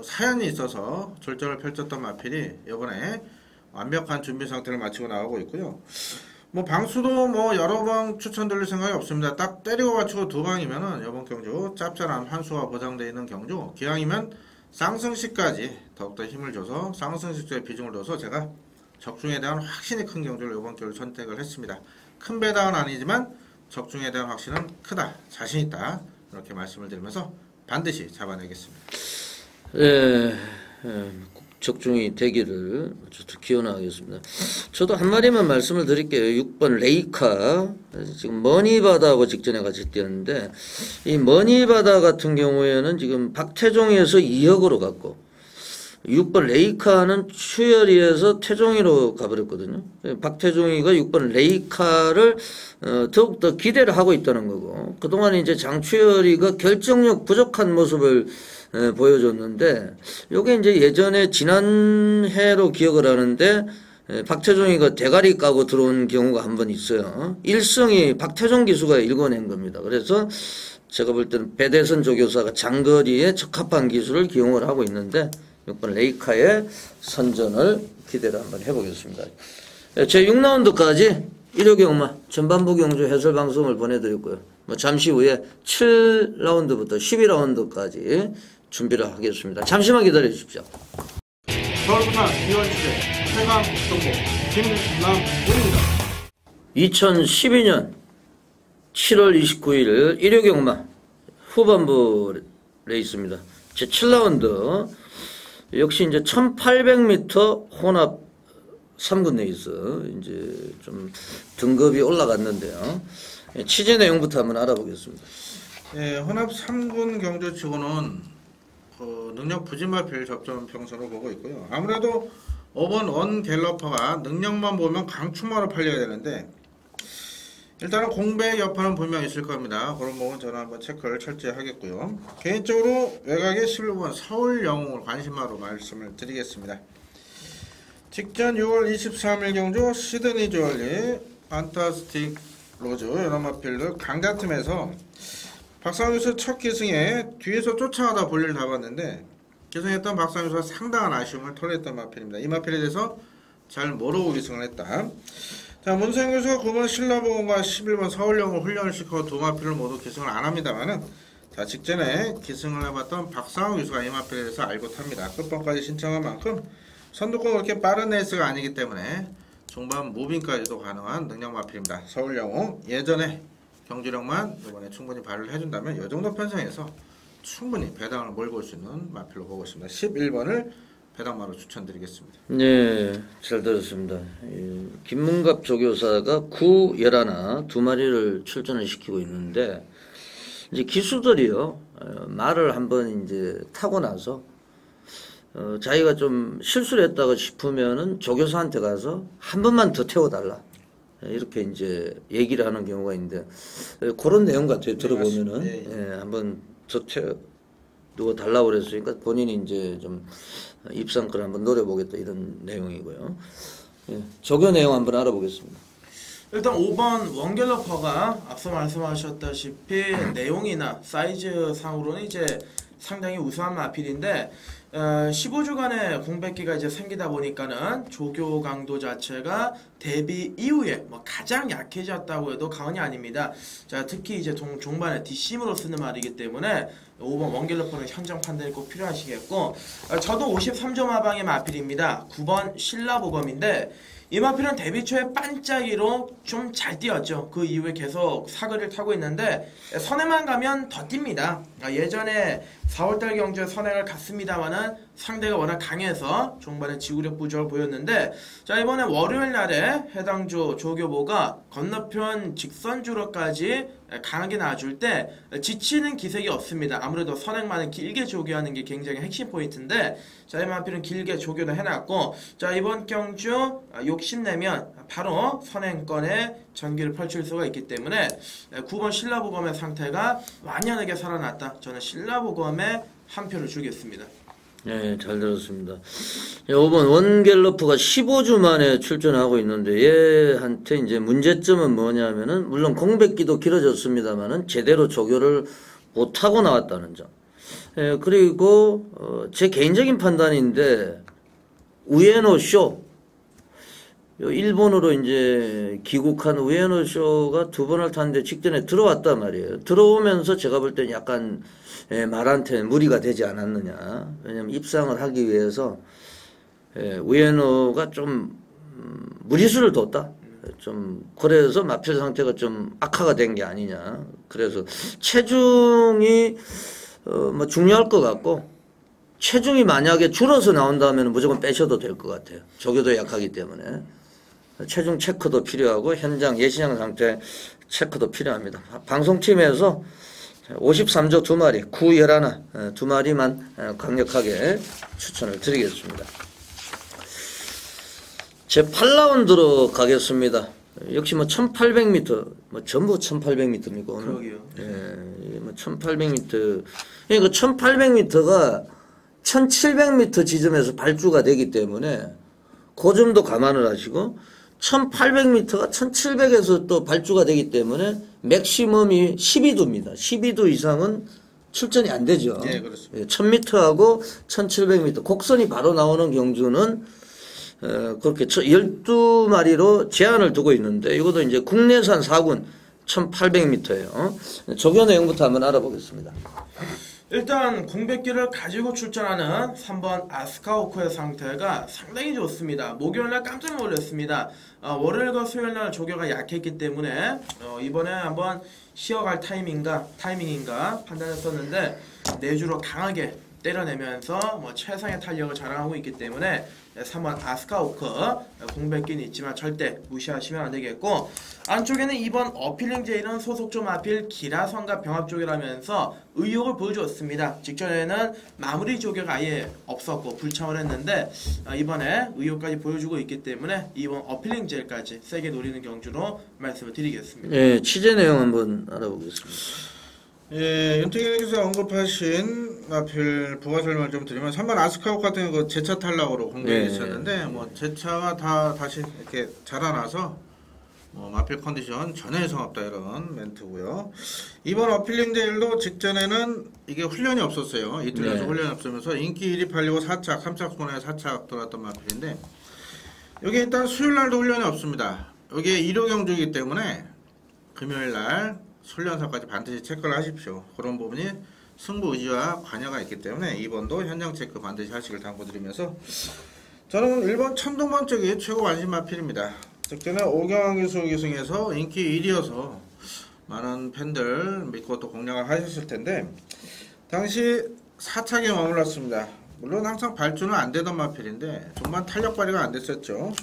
사연이 있어서 졸전을 펼쳤던 마필이 이번에 완벽한 준비 상태를 마치고 나오고 있고요. 방수도 여러 번 추천드릴 생각이 없습니다. 딱 때리고 맞추고 두 방이면은 이번 경주 짭짤한 환수가 보장되어 있는 경주, 기왕이면 쌍승시까지 더욱더 힘을 줘서 쌍승시조에 비중을 둬서 제가 적중에 대한 확신이 큰 경주를 이번 경주 선택을 했습니다. 큰 배당은 아니지만 적중에 대한 확신은 크다, 자신있다 이렇게 말씀을 드리면서 반드시 잡아내겠습니다. 적중이 되기를 기원하겠습니다. 저도 한 마디만 말씀을 드릴게요. 6번 레이카 지금 머니바다하고 직전에 같이 뛰었는데 이 머니바다 같은 경우에는 지금 박태종에서 2역으로 갔고 6번 레이카는 추열이에서 태종이로 가버렸거든요. 박태종이가 6번 레이카를 더욱더 기대를 하고 있다는 거고 그동안 이제 장추열이가 결정력 부족한 모습을 보여줬는데 요게 이제 예전에 지난해로 기억을 하는데 박태종이가 대가리 까고 들어온 경우가 한 번 있어요. 1승이 박태종 기수가 읽어낸 겁니다. 그래서 제가 볼 때는 배대선 조교사가 장거리에 적합한 기술을 기용을 하고 있는데 6번 레이카의 선전을 기대를 한번 해보겠습니다. 제6라운드까지 일요경마 전반부 경주 해설 방송을 보내드렸고요. 잠시 후에 7라운드부터 12라운드까지 준비를 하겠습니다. 잠시만 기다려 주십시오. 서울부산 이원주제 최강 정보 김남훈입니다. 2012년 7월 29일 일요경마 후반부 레이스입니다. 제7라운드 역시 이제 1800m 혼합 3군 레이스 이제 좀 등급이 올라갔는데요. 취재 내용부터 한번 알아보겠습니다. 예, 혼합 3군 경주치고는 능력 부진마필 접전 평선을 보고 있고요. 아무래도 5번 원 갤러퍼가 능력만 보면 강추마로 팔려야 되는데 일단은 공백 여파는 분명 있을 겁니다. 그런 부분 저는 한번 체크를 철저히 하겠고요. 개인적으로 외곽의 11번 서울 영웅을 관심마로 말씀을 드리겠습니다. 직전 6월 23일 경주 시드니 주얼리 판타스틱 로즈 연합마필드 강자팀에서 박상규 첫 기승에 뒤에서 쫓아가다 볼일을 잡았는데 기승했던 박상규가 상당한 아쉬움을 토로했던 마필입니다. 이 마필에 대해서 잘 모르고 기승을 했다. 자, 문세영 교수가 9번 신라보건과 11번 서울영웅 훈련을 시켜 두 마필을 모두 기승을 안 합니다만은 자, 직전에 기승을 해봤던 박상우 교수가 이 마필에 대해서 알고 탑니다. 끝번까지 신청한 만큼 선두권 그렇게 빠른 레이스가 아니기 때문에 중반 무빙까지도 가능한 능력 마필입니다. 서울영웅 예전에 경주력만 이번에 충분히 발휘를 해준다면 이 정도 편성에서 충분히 배당을 몰고 올 수 있는 마필로 보고 있습니다. 11번을 배당마로 추천드리겠습니다. 네, 잘 들었습니다. 김문갑 조교사가 9, 11 두 마리를 출전을 시키고 있는데 이제 기수들이요 말을 한번 이제 타고 나서 자기가 좀 실수를 했다고 싶으면은 조교사한테 가서 한 번만 더 태워달라 이렇게 이제 얘기를 하는 경우가 있는데 그런 내용 같아요. 들어보면은 네. 한번 더 누가 달라고 그랬으니까 본인이 이제 좀 입상권 한번 노려보겠다 이런 내용이고요. 조교 내용 한번 알아보겠습니다. 일단 5번 원갤러퍼가 앞서 말씀하셨다시피 내용이나 사이즈 상으로는 이제 상당히 우수한 마필인데 15주간의 공백기가 이제 생기다 보니까는 조교 강도 자체가 데뷔 이후에 뭐 가장 약해졌다고 해도 과언이 아닙니다. 자, 특히 이제 종반에 뒷심으로 쓰는 말이기 때문에 5번 원갤러퍼는 현장 판단이 꼭 필요하시겠고 저도 53점 하방의 마필입니다. 9번 신라보검인데 이 마필은 데뷔 초에 반짝이로 좀 잘 뛰었죠. 그 이후에 계속 사거리를 타고 있는데 선행만 가면 더 뜁니다. 예전에 4월달 경주에 선행을 갔습니다만은 상대가 워낙 강해서 종반에 지구력 부족을 보였는데 자, 이번에 월요일 날에 해당 주 조교보가 건너편 직선주로까지 강하게 놔줄 때 지치는 기색이 없습니다. 아무래도 선행만을 길게 조교하는 게 굉장히 핵심 포인트인데 자, 이 마필은 길게 조교도 해놨고 자, 이번 경주 욕심내면 바로 선행권에 전기를 펼칠 수가 있기 때문에 9번 신라보검의 상태가 완연하게 살아났다. 저는 신라보검에 한 표를 주겠습니다. 네, 잘 들었습니다. 5번 원갤러프가 15주 만에 출전하고 있는데 얘한테 이제 문제점은 뭐냐면은 물론 공백기도 길어졌습니다만은 제대로 조교를 못하고 나왔다는 점. 그리고 제 개인적인 판단인데 우에노 쇼 일본으로 이제 귀국한 우에노 쇼가 두 번을 탔는데 직전에 들어왔단 말이에요. 들어오면서 제가 볼 때는 약간 말한테 무리가 되지 않았느냐. 왜냐면 입상을 하기 위해서 우에노가 좀 무리수를 뒀다. 좀 그래서 마필 상태가 좀 악화가 된 게 아니냐. 그래서 체중이 뭐 중요할 것 같고 체중이 만약에 줄어서 나온다면 무조건 빼셔도 될 것 같아요. 조교도 약하기 때문에 체중 체크도 필요하고 현장 예시장 상태 체크도 필요합니다. 방송팀에서 53조 2마리 9, 11 2마리만 강력하게 추천을 드리겠습니다. 제 8라운드로 가겠습니다. 역시 뭐 1800m 뭐 전부 1800m입니까 오늘? 그러게요. 예, 뭐 1800m 그러니까 1800m가 1700m 지점에서 발주가 되기 때문에 그 점도 감안을 하시고 1800m가 1700에서 또 발주가 되기 때문에 맥시멈이 12도입니다. 12도 이상은 출전이 안 되죠. 네, 그렇습니다. 1000m하고 1700m 곡선이 바로 나오는 경주는 그렇게 12마리로 제한을 두고 있는데 이것도 이제 국내산 4군 1800m예요. 조교 내용부터 한번 알아보겠습니다. 일단 공백기를 가지고 출전하는 3번 아스카오코의 상태가 상당히 좋습니다. 목요일날 깜짝 놀랐습니다. 월요일과 수요일날 조교가 약했기 때문에 이번에 한번 쉬어갈 타이밍인가 판단했었는데 내주로 강하게 때려내면서 뭐 최상의 탄력을 자랑하고 있기 때문에 3번 아스카오크 공백기는 있지만 절대 무시하시면 안 되겠고, 안쪽에는 2번 어필링 제일은 소속조 마필 기라성과 병합 조결하면서 의욕을 보여주었습니다. 직전에는 마무리 조결 아예 없었고 불참을 했는데 이번에 의욕까지 보여주고 있기 때문에 2번 어필링 제일까지 세게 노리는 경주로 말씀을 드리겠습니다. 예, 취재 내용 한번 알아보겠습니다. 예, 윤택기께서 언급하신 마필 부가 설명을 좀 드리면 3번 아스카옥 같은 거 제차 탈락으로 공격이 있었는데 뭐 제차가 다 다시 이렇게 자라나서 마필 컨디션 전혀 이상 없다 이런 멘트고요. 이번 어필링 제일도 직전에는 이게 훈련이 없었어요. 이틀 연속 훈련이 없으면서 인기 1위 팔리고 4착, 3착손에 4착 돌았던 마필인데 여기 일단 수요일날도 훈련이 없습니다. 여기에 일요 경주이기 때문에 금요일날 훈련사까지 반드시 체크를 하십시오. 그런 부분이 승부 의지와 관여가 있기 때문에 2번도 현장 체크 반드시 하시길 당부드리면서 저는 1번 천동번 쪽이 최고 관심 마필입니다. 직전에 오경환 기수 기승에서 인기 1위여서 많은 팬들 믿고 또 공략을 하셨을 텐데 당시 4착에 머물렀습니다. 물론 항상 발주는 안 되던 마필인데 좀만 탄력 발휘가 안 됐었죠.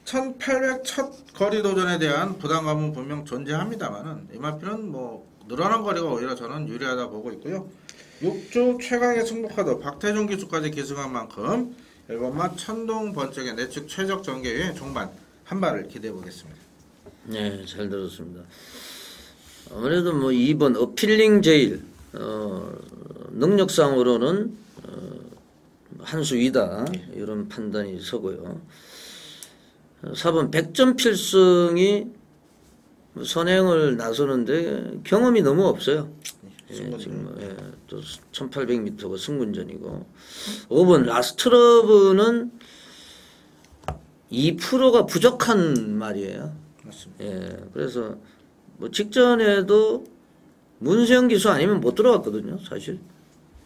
1800 첫 거리 도전에 대한 부담감은 분명 존재합니다만은 이 마필은 뭐 늘어난 거리가 오히려 저는 유리하다 보고 있고요. 6주 최강의 승부카드 박태종 기수까지 기승한 만큼 1번마 천동 번쩍의 내측 최적 전개의 종반 한 발을 기대해 보겠습니다. 네, 잘 들었습니다. 아무래도 뭐 2번 어필링 제일 능력상으로는 한 수 위다 이런 판단이 서고요. 4번 100점 필승이 선행을 나서는데 경험이 너무 없어요. 예, 지금 또 1800m가 승군전이고 5번 라스트러브는 2%가 부족한 말이에요. 맞습니다. 예, 그래서 뭐 직전에도 문세영 기수 아니면 못 들어왔거든요, 사실.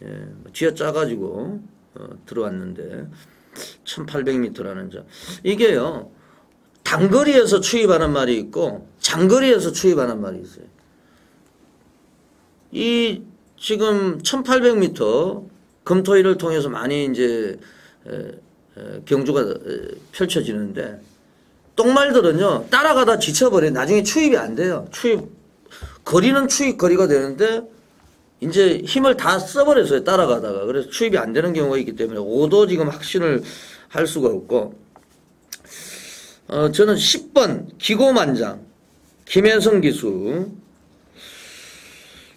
예, 쥐어 짜가지고 들어왔는데 1800m라는 점 이게요. 단거리에서 추입하는 말이 있고 장거리에서 추입하는 말이 있어요. 이 지금 1800m 금토일을 통해서 많이 이제 경주가 펼쳐지는데 똥말들은요 따라가다 지쳐버려. 나중에 추입이 안 돼요. 거리는 추입 거리가 되는데 이제 힘을 다 써버렸어요 따라가다가. 그래서 추입이 안 되는 경우가 있기 때문에 5도 지금 확신을 할 수가 없고. 저는 10번 기고만장 김혜성 기수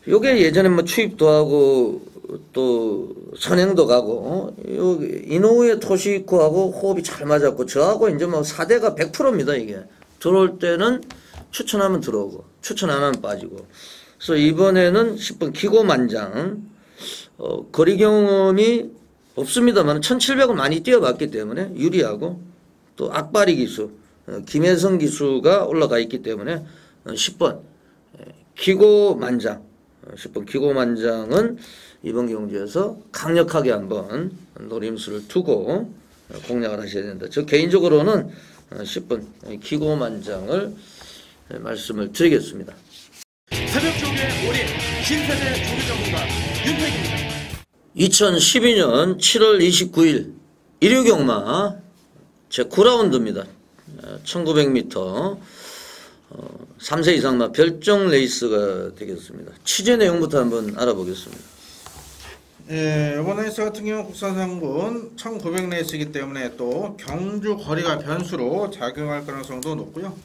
요게 예전에 뭐 추입도 하고 또 선행도 가고 이노우의 토시코하고 호흡이 잘 맞았고 저하고 이제 뭐 4대가 100%입니다. 이게 들어올 때는 추천하면 들어오고 추천 안 하면 빠지고. 그래서 이번에는 10번 기고만장 거리 경험이 없습니다만 1700을 많이 뛰어봤기 때문에 유리하고 또 악바리 기수 김혜성 기수가 올라가 있기 때문에 10번 기고만장 10번 기고만장은 이번 경주에서 강력하게 한번 노림수를 두고 공략을 하셔야 된다. 저 개인적으로는 10번 기고만장을 말씀을 드리겠습니다. 새벽 조교의 올인 신세대 조교 전문가 윤택입니다. 2012년 7월 29일 일요경마 제9라운드입니다. 1900m 3세 이상마 별정 레이스가 되겠습니다. 취재 내용부터 한번 알아보겠습니다. 예, 이번 레이스 같은 경우 국산상군 1900 레이스이기 때문에 또 경주 거리가 변수로 작용할 가능성도 높고요.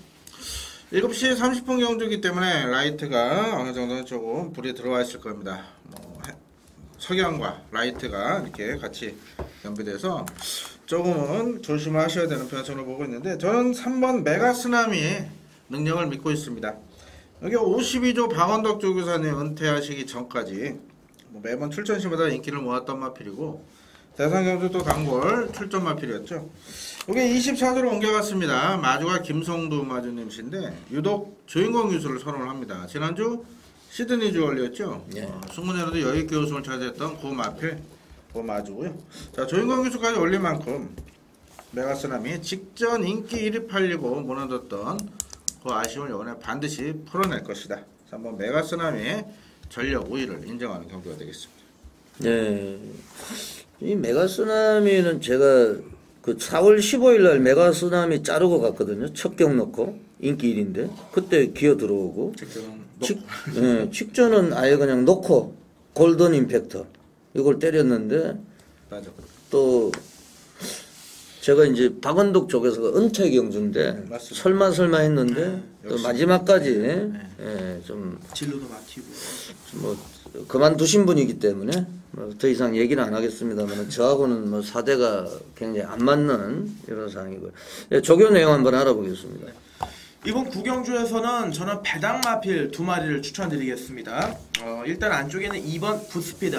7시 30분 경주이기 때문에 라이트가 어느 정도는 조금 불이 들어와 있을 겁니다. 석양과 라이트가 이렇게 같이 연비돼서 조금은 조심하셔야 되는 변수로 보고 있는데 저는 3번 메가쓰나미의 능력을 믿고 있습니다. 여기 52조 박원덕 조교사님 은퇴하시기 전까지 뭐 매번 출전 시마다 인기를 모았던 마필이고 대상경주 또 단골 출전 마필이었죠. 여기 24조로 옮겨갔습니다. 마주가 김성두 마주님이신데 유독 주인공 기수를 선언을 합니다. 지난주 시드니 주얼리였죠. 승문에서도 여유있게 우승을 차지했던 고 마필 고 마주고요. 자, 주인공 기수까지 올린 만큼 메가쓰나미 직전 인기 1위 팔리고 무너졌던 그 아쉬움을 이번에 반드시 풀어낼 것이다. 3번 메가쓰나미의 전력 우위를 인정하는 경기가 되겠습니다. 네. 이 메가쓰나미는 제가 그 4월 15일 날 메가쓰나미 자르고 갔거든요. 첫 경 넣고 인기 1인데 그때 기어 들어오고 직전은 아예 그냥 놓고 골든 임팩터 이걸 때렸는데 맞아. 또 제가 이제 박원독 쪽에서 은퇴 경주인데 설마 했는데 또 마지막까지 좀 진로도 막히고 뭐 그만두신 분이기 때문에 뭐 더 이상 얘기는 안 하겠습니다만 저하고는 뭐 사대가 굉장히 안 맞는 이런 상황이고요. 조교 내용 한번 알아보겠습니다. 이번 구경주에서는 저는 배당 마필 2마리를 추천드리겠습니다. 일단 안쪽에는 2번 굿스피드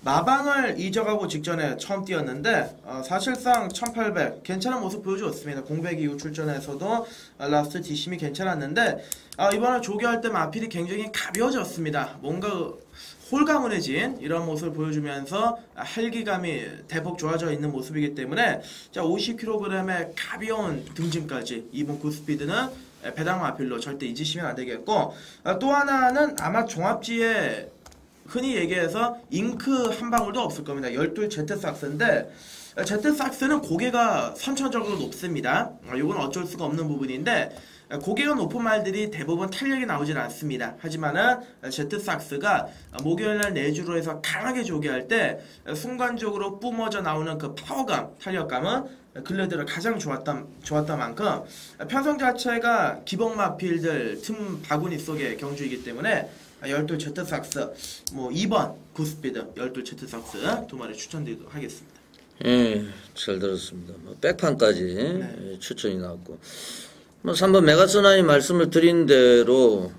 마방을 이적하고 직전에 처음 뛰었는데 사실상 1800 괜찮은 모습 보여주었습니다. 공백 이후 출전에서도 라스트 뒷심이 괜찮았는데 이번에 조교할 때 마필이 굉장히 가벼워졌습니다. 뭔가 홀가문해진 이런 모습을 보여주면서 헬기감이 대폭 좋아져 있는 모습이기 때문에 자 50kg의 가벼운 등짐까지 이번 굿스피드는 배당 마필로 절대 잊으시면 안 되겠고 또 하나는 아마 종합지에 흔히 얘기해서 잉크 한 방울도 없을 겁니다. 12 제트삭스인데 제트삭스는 고개가 선천적으로 높습니다. 이건 어쩔 수가 없는 부분인데 고개가 높은 말들이 대부분 탄력이 나오진 않습니다. 하지만은 제트삭스가 목요일날 내주로 해서 강하게 조개할 때 순간적으로 뿜어져 나오는 그 파워감, 탄력감은 근래 들어 가장 좋았던 만큼 편성 자체가 기본 마필들 바구니 속의 경주이기 때문에 12 제트삭스 뭐 2번 굿스피드 12 제트삭스 2마리 추천드리도록 하겠습니다. 예, 잘 들었습니다. 뭐 백판까지 추천이 나왔고 뭐 3번 메가쓰나미 말씀을 드린 대로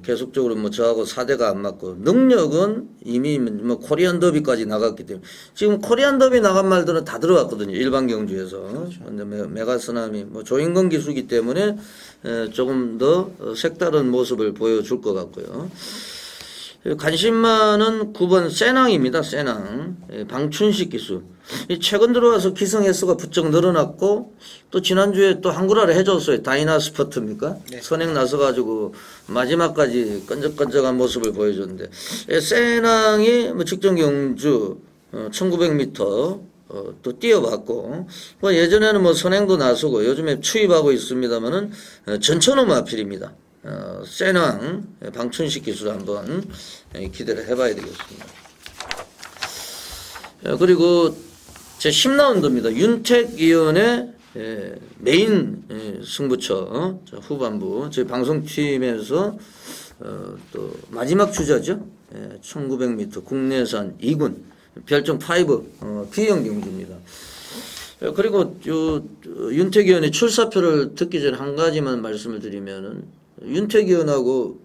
계속적으로 뭐 저하고 4대가 안 맞고 능력은 이미 뭐 코리안 더비까지 나갔기 때문에 지금 코리안 더비 나간 말들은 다 들어갔거든요. 일반 경주에서. 그렇죠. 근데 메가쓰나미 뭐 조인건 기수기 때문에 조금 더 색다른 모습을 보여줄 것 같고요. 관심 많은 9번 세낭입니다. 세낭. 방춘식 기수. 최근 들어와서 기성 횟수가 부쩍 늘어났고 또 지난주에 또 한구라를 해줬어요. 다이나 스퍼트입니까? 네. 선행 나서가지고 마지막까지 끈적끈적한 모습을 보여줬는데 세낭이 뭐 직전 경주 1900m 또 뛰어봤고 뭐 예전에는 뭐 선행도 나서고 요즘에 추입하고 있습니다만은 전천후 마필입니다. 세낭 방춘식 기술 한번 기대를 해봐야 되겠습니다. 그리고 제 10라운드입니다. 윤택위원의 메인 승부처 후반부 저희 방송팀에서 또 마지막 주자죠. 1900m 국내산 2군 별정 5 B형 경주입니다. 그리고 윤택위원의 출사표를 듣기 전에 한 가지만 말씀을 드리면은 윤택위원하고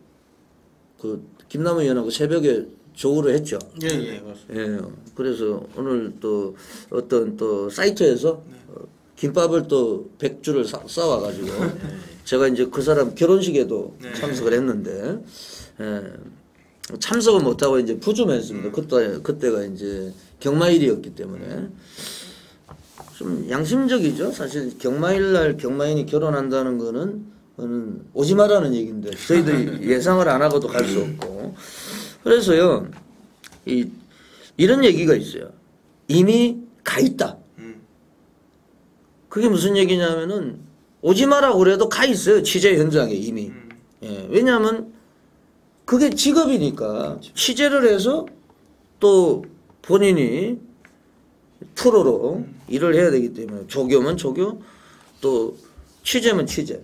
그 김남우 의원하고 새벽에 조우를 했죠. 예. 예. 그래서 오늘 또 어떤 또 사이트에서 김밥을 또 100주를 싸와가지고 제가 이제 그 사람 결혼식에도 참석을 했는데 참석을 못하고 이제 부주했습니다. 그때가 이제 경마일이었기 때문에 좀 양심적이죠. 사실 경마일날 경마인이 결혼한다는 거는 오지 마라는 얘기인데 저희들이 예상을 안 하고도 갈 수 없고 그래서요 이런 얘기가 있어요. 이미 가 있다. 그게 무슨 얘기냐면은 오지 마라고 그래도 가 있어요. 취재 현장에 이미. 예, 왜냐하면 그게 직업이니까 취재를 해서 또 본인이 프로로 일을 해야 되기 때문에 조교면 조교 또 취재면 취재.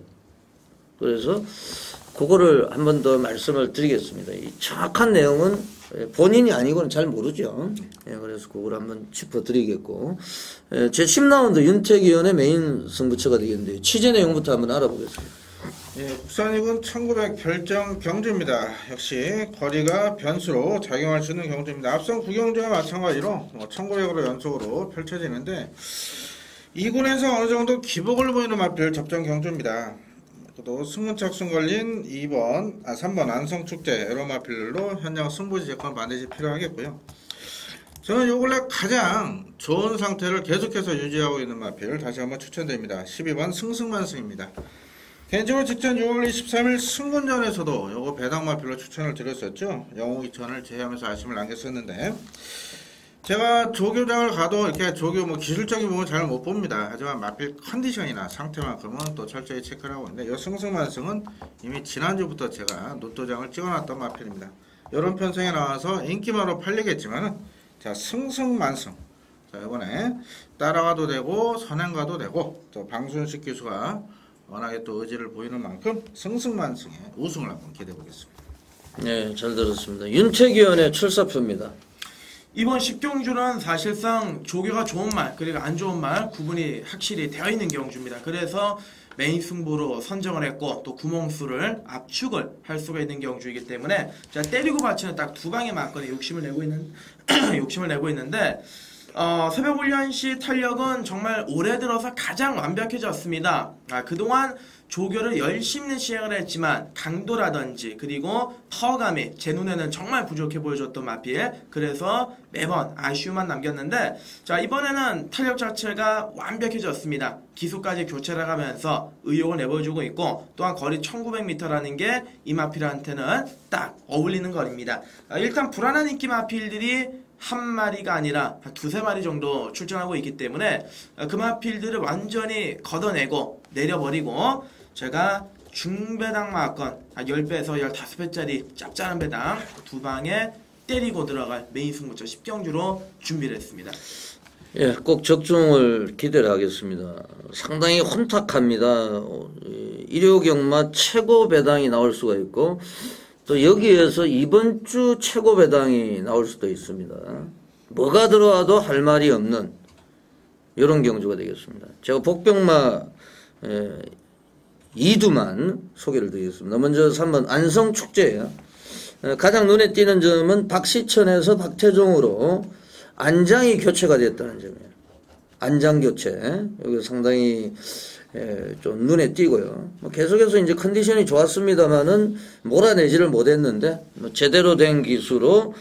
그래서 그거를 한 번 더 말씀을 드리겠습니다. 이 정확한 내용은 본인이 아니고는 잘 모르죠. 예, 그래서 그걸 한번 짚어드리겠고 제 10라운드 윤택위원의 메인 승부처가 되겠는데 취재 내용부터 한번 알아보겠습니다. 예, 국산이군 1900 별정 경주입니다. 역시 거리가 변수로 작용할 수 있는 경주입니다. 앞선 구경주와 마찬가지로 1900으로 연속으로 펼쳐지는데 2군에서 어느 정도 기복을 보이는 마필 접전 경주입니다. 또 승문착순 걸린 3번 안성축제 에로마필로 현장 승부지 제건 반드시 필요하겠고요. 저는 요 근래 가장 좋은 상태를 계속해서 유지하고 있는 마필 다시 한번 추천드립니다. 12번 승승만승입니다. 개인적으로 직전 6월 23일 승군전에서도 요거 배당 마필로 추천을 드렸었죠. 영웅 2000을 제외하면서 아쉬움을 남겼었는데 제가 조교장을 가도 이렇게 조교 뭐 기술적인 부분 잘 못 봅니다. 하지만 마필 컨디션이나 상태만큼은 또 철저히 체크를 하고 있는데 이 승승만승은 이미 지난주부터 제가 노도장을 찍어놨던 마필입니다. 이런 편성에 나와서 인기마로 팔리겠지만은 자 승승만승. 자 이번에 따라가도 되고 선행가도 되고 또 방순식 기수가 워낙에 또 의지를 보이는 만큼 승승만승의 우승을 한번 기대해 보겠습니다. 네, 잘 들었습니다. 윤택위원의 출사표입니다. 이번 10경주는 사실상 조교가 좋은 말 그리고 안 좋은 말 구분이 확실히 되어 있는 경주입니다. 그래서 메인 승부로 선정을 했고 또 구멍수를 압축을 할 수가 있는 경주이기 때문에 자 때리고 받치는 딱 두 방의 막건에 욕심을 내고 있는데 새벽훈련 시 탄력은 정말 올해 들어서 가장 완벽해졌습니다. 그동안 조교를 열심히 시행을 했지만 강도라든지 그리고 파워감이 제 눈에는 정말 부족해 보여줬던 마필. 그래서 매번 아쉬움만 남겼는데 자 이번에는 탄력 자체가 완벽해졌습니다. 기수까지 교체를 가면서 의욕을 내보여주고 있고 또한 거리 1900m라는 게 이 마필한테는 딱 어울리는 거리입니다. 일단 불안한 인기 마필들이 한 마리가 아니라 한 두세 마리 정도 출전하고 있기 때문에 그 마필들을 완전히 걷어내고 내려버리고 제가 중배당 마건 10배에서 15배짜리 짭짤한 배당 두 방에 때리고 들어갈 메인 승부처 10경주로 준비를 했습니다. 예, 꼭 적중을 기대를 하겠습니다. 상당히 혼탁합니다. 일요경마 최고 배당이 나올 수가 있고 또 여기에서 이번 주 최고 배당이 나올 수도 있습니다. 뭐가 들어와도 할 말이 없는 이런 경주가 되겠습니다. 제가 복병마 2두만 소개를 드리겠습니다. 먼저 3번 안성축제예요. 가장 눈에 띄는 점은 박시천에서 박태종으로 안장이 교체가 됐다는 점이에요. 안장 교체. 여기 상당히 좀 눈에 띄고요. 계속해서 이제 컨디션이 좋았습니다만은 몰아내지를 못했는데 제대로 된 기수로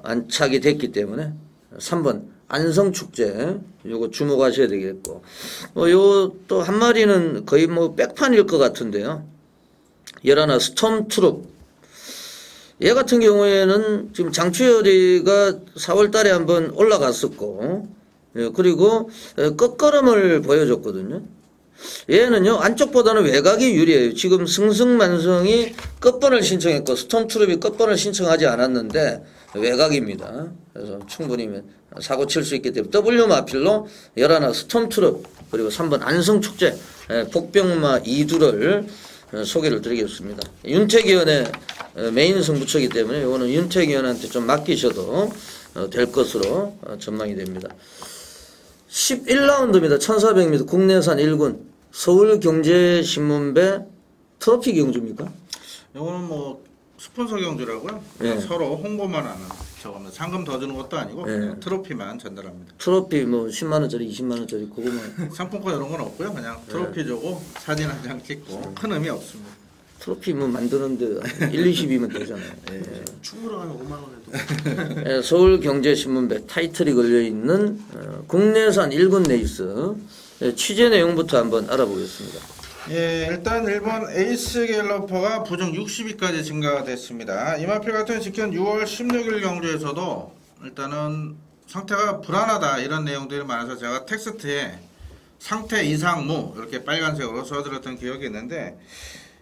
안착이 됐기 때문에 3번 안성축제 요거 주목하셔야 되겠고 요 또 한 마리는 거의 뭐 백판일 것 같은데요. 11 스톰트룹 얘 같은 경우에는 지금 장추열이가 4월 달에 한번 올라갔었고 그리고 끝걸음을 보여줬거든요. 얘는요 안쪽보다는 외곽이 유리해요. 지금 승승만성이 끝번을 신청했고 스톰트룹이 끝번을 신청하지 않았는데 외곽입니다. 그래서 충분히 사고 칠 수 있기 때문에 W 마필로 11 스톰트룹 그리고 3번 안성축제 복병마 2두를 소개를 드리겠습니다. 윤택위원의 메인 승부처이기 때문에 이거는 윤택위원한테 좀 맡기셔도 될 것으로 전망이 됩니다. 11라운드입니다. 1400m 국내산 1군 서울경제신문배 트로피 경주입니까? 이거는 뭐 스폰서 경주라고요. 네. 서로 홍보만 하는 저겁니다. 상금 더 주는 것도 아니고 네. 그냥 트로피만 전달합니다. 트로피 뭐 10만원짜리 20만원짜리 그거만 상품권 이런 건 없고요. 그냥 트로피 주고 사진 한 장 찍고 큰 의미 없습니다. 트로피 뭐 만드는데 1, 20이면 되잖아요. 충무로 가면 5만 원에도 서울경제신문배 타이틀이 걸려있는 국내산 1군 레이스 취재 내용부터 한번 알아보겠습니다. 예, 일단 일본 에이스 갤러퍼가 부정 60위까지 증가가 됐습니다. 이마필 같은 직전 6월 16일 경주에서도 일단은 상태가 불안하다 이런 내용들이 많아서 제가 텍스트에 상태 이상무 이렇게 빨간색으로 써드렸던 기억이 있는데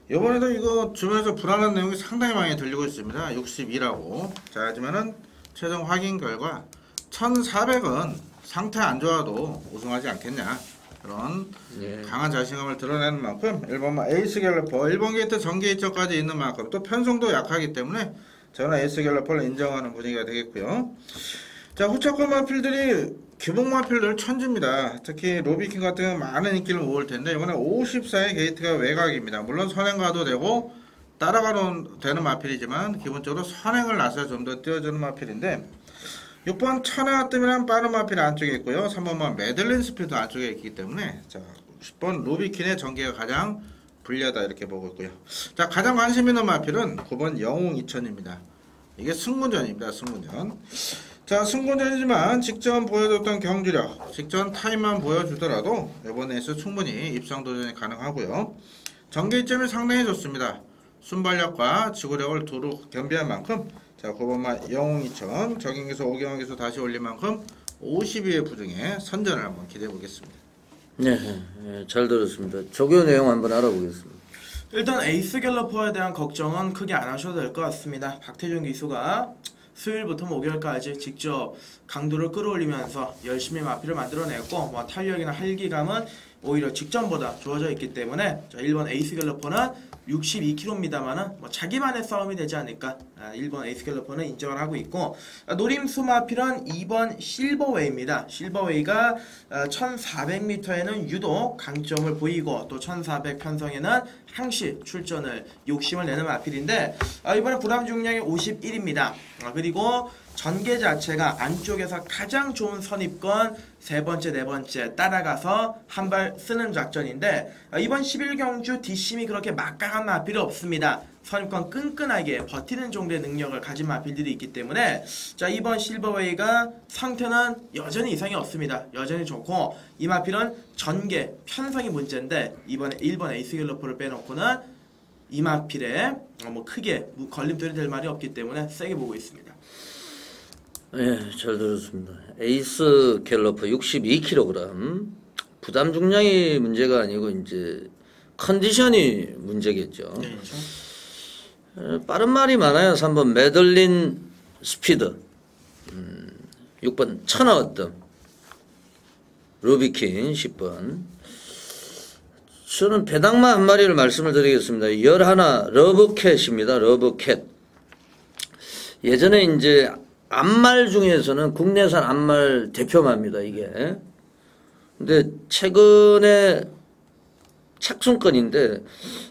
이번에도 이거 주변에서 불안한 내용이 상당히 많이 들리고 있습니다. 62라고. 자, 하지만은 최종 확인 결과 1400은 상태 안 좋아도 우승하지 않겠냐. 그런 강한 자신감을 드러내는 만큼 일본마 에이스 갤러퍼 일본 게이트 전개 이점까지 있는 만큼 또 편성도 약하기 때문에 저는 에이스 갤러퍼를 인정하는 분위기가 되겠고요. 자, 후차권 마필들이 규목 마필들 천지입니다. 특히 로비킹 같은 경우는 많은 인기를 모을 텐데 이번에 54의 게이트가 외곽입니다. 물론 선행가도 되고 따라가도 되는 마필이지만 기본적으로 선행을 나서야 좀 더 뛰어주는 마필인데 6번 천하뜸이란 빠른 마필 안쪽에 있고요. 3번만 메들린 스피드 안쪽에 있기 때문에 자 10번 루비킨의 전개가 가장 불리하다 이렇게 보고 있고요. 자, 가장 관심 있는 마필은 9번 영웅 2000입니다. 이게 승문전입니다. 승문전. 자, 승문전이지만 직전 보여줬던 경주력, 직전 타임만 보여주더라도 이번에서 충분히 입상 도전이 가능하고요. 전개 이점이 상당히 좋습니다. 순발력과 지구력을 두루 겸비한 만큼 자, 자, 9번마 영웅이천 적용기수 오경기수 다시 올린 만큼 52회 부등에 선전을 한번 기대해 보겠습니다. 네, 네, 잘 들었습니다. 조교 내용 한번 알아보겠습니다. 일단 에이스 갤러퍼에 대한 걱정은 크게 안 하셔도 될 것 같습니다. 박태준 기수가 수요일부터 목요일까지 직접 강도를 끌어올리면서 열심히 마피를 만들어냈고 뭐 탄력이나 활기감은 오히려 직전보다 좋아져 있기 때문에 자, 1번 에이스 갤러퍼는 62kg입니다만은 뭐 자기만의 싸움이 되지 않을까. 1번 에이스 갤러퍼는 인정을 하고 있고 노림수 마필은 2번 실버웨이입니다. 실버웨이가 1400m에는 유독 강점을 보이고 또 1400 편성에는 항시 출전을 욕심을 내는 마필인데 이번에 부담 중량이 51입니다. 그리고 전개 자체가 안쪽에서 가장 좋은 선입권 세 번째, 네 번째 따라가서 한 발 쓰는 작전인데 이번 11경주 뒷심이 그렇게 막강한 마필이 없습니다. 선입권 끈끈하게 버티는 정도의 능력을 가진 마필들이 있기 때문에 자 이번 실버웨이가 상태는 여전히 이상이 없습니다. 여전히 좋고 이 마필은 전개, 편성이 문제인데 이번에 1번 에이스 갤러퍼를 빼놓고는 이 마필에 뭐 크게 걸림돌이 될 말이 없기 때문에 세게 보고 있습니다. 예, 잘 들었습니다. 에이스 갤러퍼 62kg. 부담 중량이 문제가 아니고 이제 컨디션이 문제겠죠. 네, 그렇죠. 빠른 말이 많아요. 3번 메들린 스피드. 6번 천하어떤. 루비킨 10번. 저는 배당마 한 마리를 말씀을 드리겠습니다. 11 러브캣입니다. 러브캣. 예전에 이제 암말 중에서는 국내산 암말 대표마입니다, 이게. 근데 최근에 착순권인데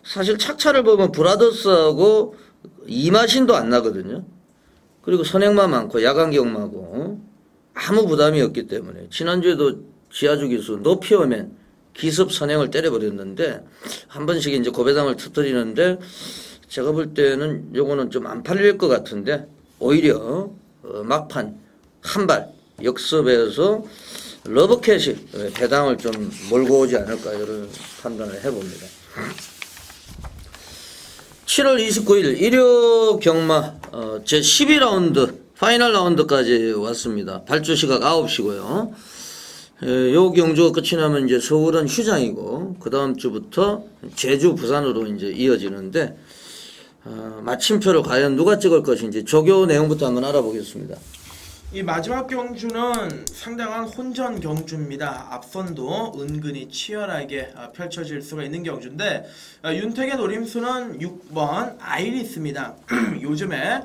사실 착차를 보면 브라더스하고 이마신도 안 나거든요. 그리고 선행마 많고 야간경마고 아무 부담이 없기 때문에 지난주에도 지하주 기수 노피어맨 기습 선행을 때려버렸는데 한 번씩 이제 고배당을 터뜨리는데 제가 볼 때는 요거는 좀 안 팔릴 것 같은데 오히려 막판 한 발 역습해서 러브캣이 배당을 좀 몰고 오지 않을까 이런 판단을 해봅니다. 7월 29일 일요 경마 제 12라운드 파이널 라운드까지 왔습니다. 발주 시각 9시고요. 요 경주가 끝이 나면 이제 서울은 휴장이고 그 다음 주부터 제주 부산으로 이제 이어지는데 마침표를 과연 누가 찍을 것인지 조교 내용부터 한번 알아보겠습니다. 이 마지막 경주는 상당한 혼전 경주입니다. 앞선도 은근히 치열하게 펼쳐질 수가 있는 경주인데 윤택의 노림수는 6번 아이리스입니다. 요즘에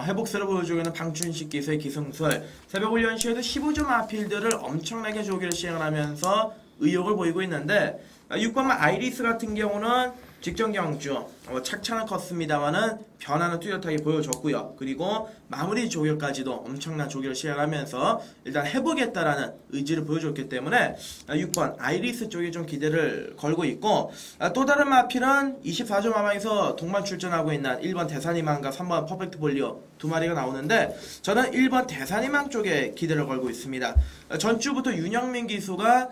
회복세를 보여주고 있는 방춘식 기수의 기승술 새벽훈련 시에도 15점 아필들을 엄청나게 조기를 시행을 하면서 의욕을 보이고 있는데 6번 아이리스 같은 경우는 직전 경주 착차는 컸습니다만은 변화는 뚜렷하게 보여줬고요. 그리고 마무리 조결까지도 엄청난 조결을 시행하면서 일단 해보겠다라는 의지를 보여줬기 때문에 6번 아이리스 쪽에 좀 기대를 걸고 있고 또 다른 마필은 24조 마방에서 동반 출전하고 있는 1번 대산희망과 3번 퍼펙트 볼리오 두 마리가 나오는데 저는 1번 대산희망 쪽에 기대를 걸고 있습니다. 전주부터 윤영민 기수가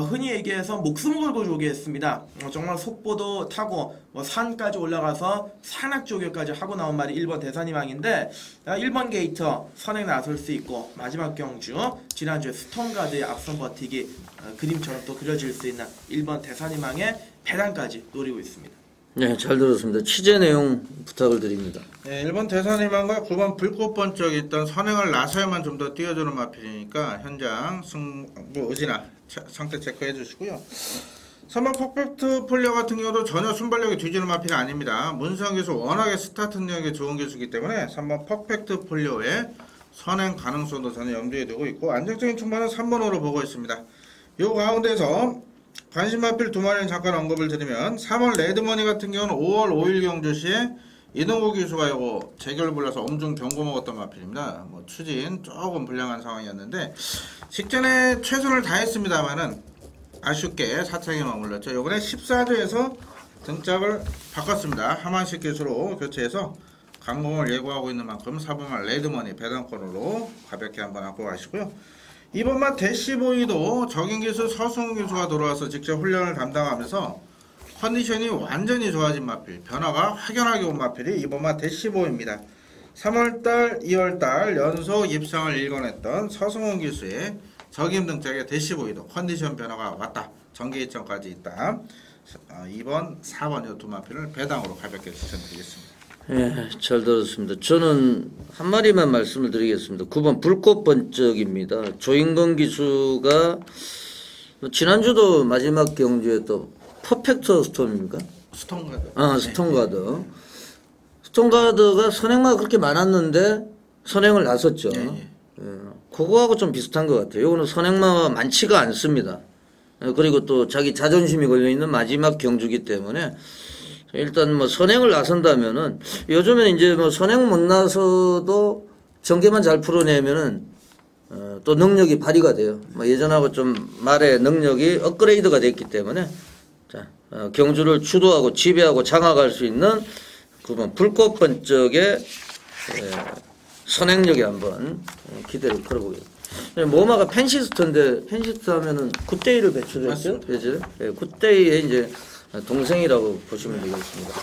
흔히 얘기해서 목숨 걸고 조기했습니다. 정말 속보도 타고 산까지 올라가서 산악 조교까지 하고 나온 말이 1번 대산희망인데 1번 게이터 선행 나설 수 있고 마지막 경주 지난주에 스톰가드의 앞선 버티기 그림처럼 또 그려질 수 있는 1번 대산희망의 배당까지 노리고 있습니다. 네, 잘 들었습니다. 취재 내용 부탁을 드립니다. 네, 1번 대산희망과 9번 불꽃번 쪽에 있던 선행을 나서야만 좀 더 띄워주는 마필이니까 현장 승부 의지나 상태 체크해 주시고요. 3번 퍼펙트 폴리오 같은 경우도 전혀 순발력이 뒤지는 마필이 아닙니다. 문성 기수 워낙에 스타트 능력이 좋은 기수이기 때문에 3번 퍼펙트 폴리오의 선행 가능성도 저는 염두에 두고 있고 안정적인 출발은 3번으로 보고 있습니다. 요 가운데서 관심 마필 두 마리는 잠깐 언급을 드리면 3월 레드머니 같은 경우는 5월 5일 경주 시에 이동국 기수가 이거 재결 불려서 엄중 경고 먹었던 마필입니다. 뭐 추진 조금 불량한 상황이었는데 직전에 최선을 다했습니다만은 아쉽게 사창에 머물렀죠. 이번에 14조에서 등짝을 바꿨습니다. 하만식 기수로 교체해서 강공을 예고하고 있는 만큼 4번만 레드머니 배당권으로 가볍게 한번 갖고 가시고요. 이번만 대시보이도 적인기수 서승훈 기수가 돌아와서 직접 훈련을 담당하면서 컨디션이 완전히 좋아진 마필, 변화가 확연하게 온 마필이 이번만 대시보입니다. 3월달, 2월달 연속 입상을 일궈냈던 서승훈 기수의 적임 등짝에 대시보이도 컨디션 변화가 왔다. 정기 일정까지 있다. 2번, 4번 이 두 마필을 배당으로 가볍게 추천드리겠습니다. 예, 잘 들었습니다. 저는 한 마리만 말씀을 드리겠습니다. 9번 불꽃번쩍입니다. 조인건 기수가 지난주도 마지막 경주에 또 퍼펙트 스톰입니까? 스톤가드. 스톤가드. 스톤가드가 선행마가 그렇게 많았는데 선행을 나섰죠. 예. 그거하고 좀 비슷한 것 같아요. 이거는 선행마가 많지가 않습니다. 그리고 또 자기 자존심이 걸려있는 마지막 경주기 때문에 일단 뭐 선행을 나선다면은 요즘에는 이제 뭐 선행 못 나서도 전개만 잘 풀어내면은 또 능력이 발휘가 돼요. 뭐 예전하고 좀 말의 능력이 업그레이드가 됐기 때문에 자, 경주를 주도하고 지배하고 장악할 수 있는 그번 불꽃번쩍의 선행력에 한번 기대를 걸어보겠습니다. 모마가 펜시스트인데 펜시스트 하면은 굿데이를 배출했죠. 그죠? 굿데이의 이제 동생이라고 보시면 되겠습니다.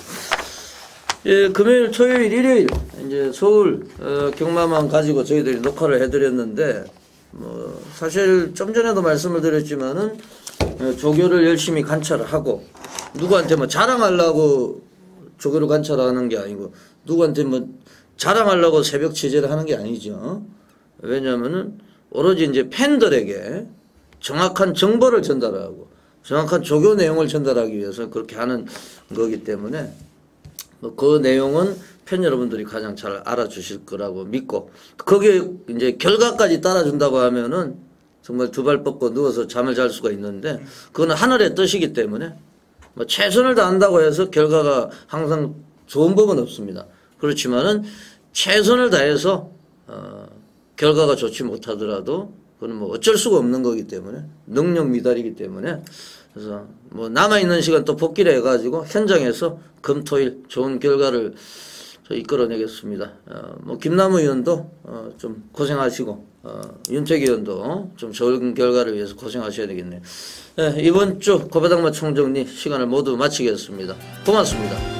예, 금요일, 토요일, 일요일 이제 서울 경마만 가지고 저희들이 녹화를 해드렸는데 뭐 사실 좀 전에도 말씀을 드렸지만은 조교를 열심히 관찰을 하고 누구한테 뭐 자랑하려고 조교를 관찰하는 게 아니고 누구한테 뭐 자랑하려고 새벽 취재를 하는 게 아니죠. 왜냐하면은 오로지 이제 팬들에게 정확한 정보를 전달하고 정확한 조교 내용을 전달하기 위해서 그렇게 하는 거기 때문에 그 내용은 팬 여러분들이 가장 잘 알아주실 거라고 믿고 거기에 이제 결과까지 따라준다고 하면은 정말 두 발 뻗고 누워서 잠을 잘 수가 있는데 그거는 하늘의 뜻이기 때문에 뭐 최선을 다한다고 해서 결과가 항상 좋은 법은 없습니다. 그렇지만은 최선을 다해서 결과가 좋지 못하더라도 그건 뭐 어쩔 수가 없는 거기 때문에 능력 미달이기 때문에 그래서 뭐 남아있는 시간 또 복귀를 해가지고 현장에서 금토일 좋은 결과를 이끌어내겠습니다. 뭐 김남우 의원도 좀 고생하시고 윤택 의원도 좀 좋은 결과를 위해서 고생하셔야 되겠네요. 이번 주 고배당마 총정리 시간을 모두 마치겠습니다. 고맙습니다.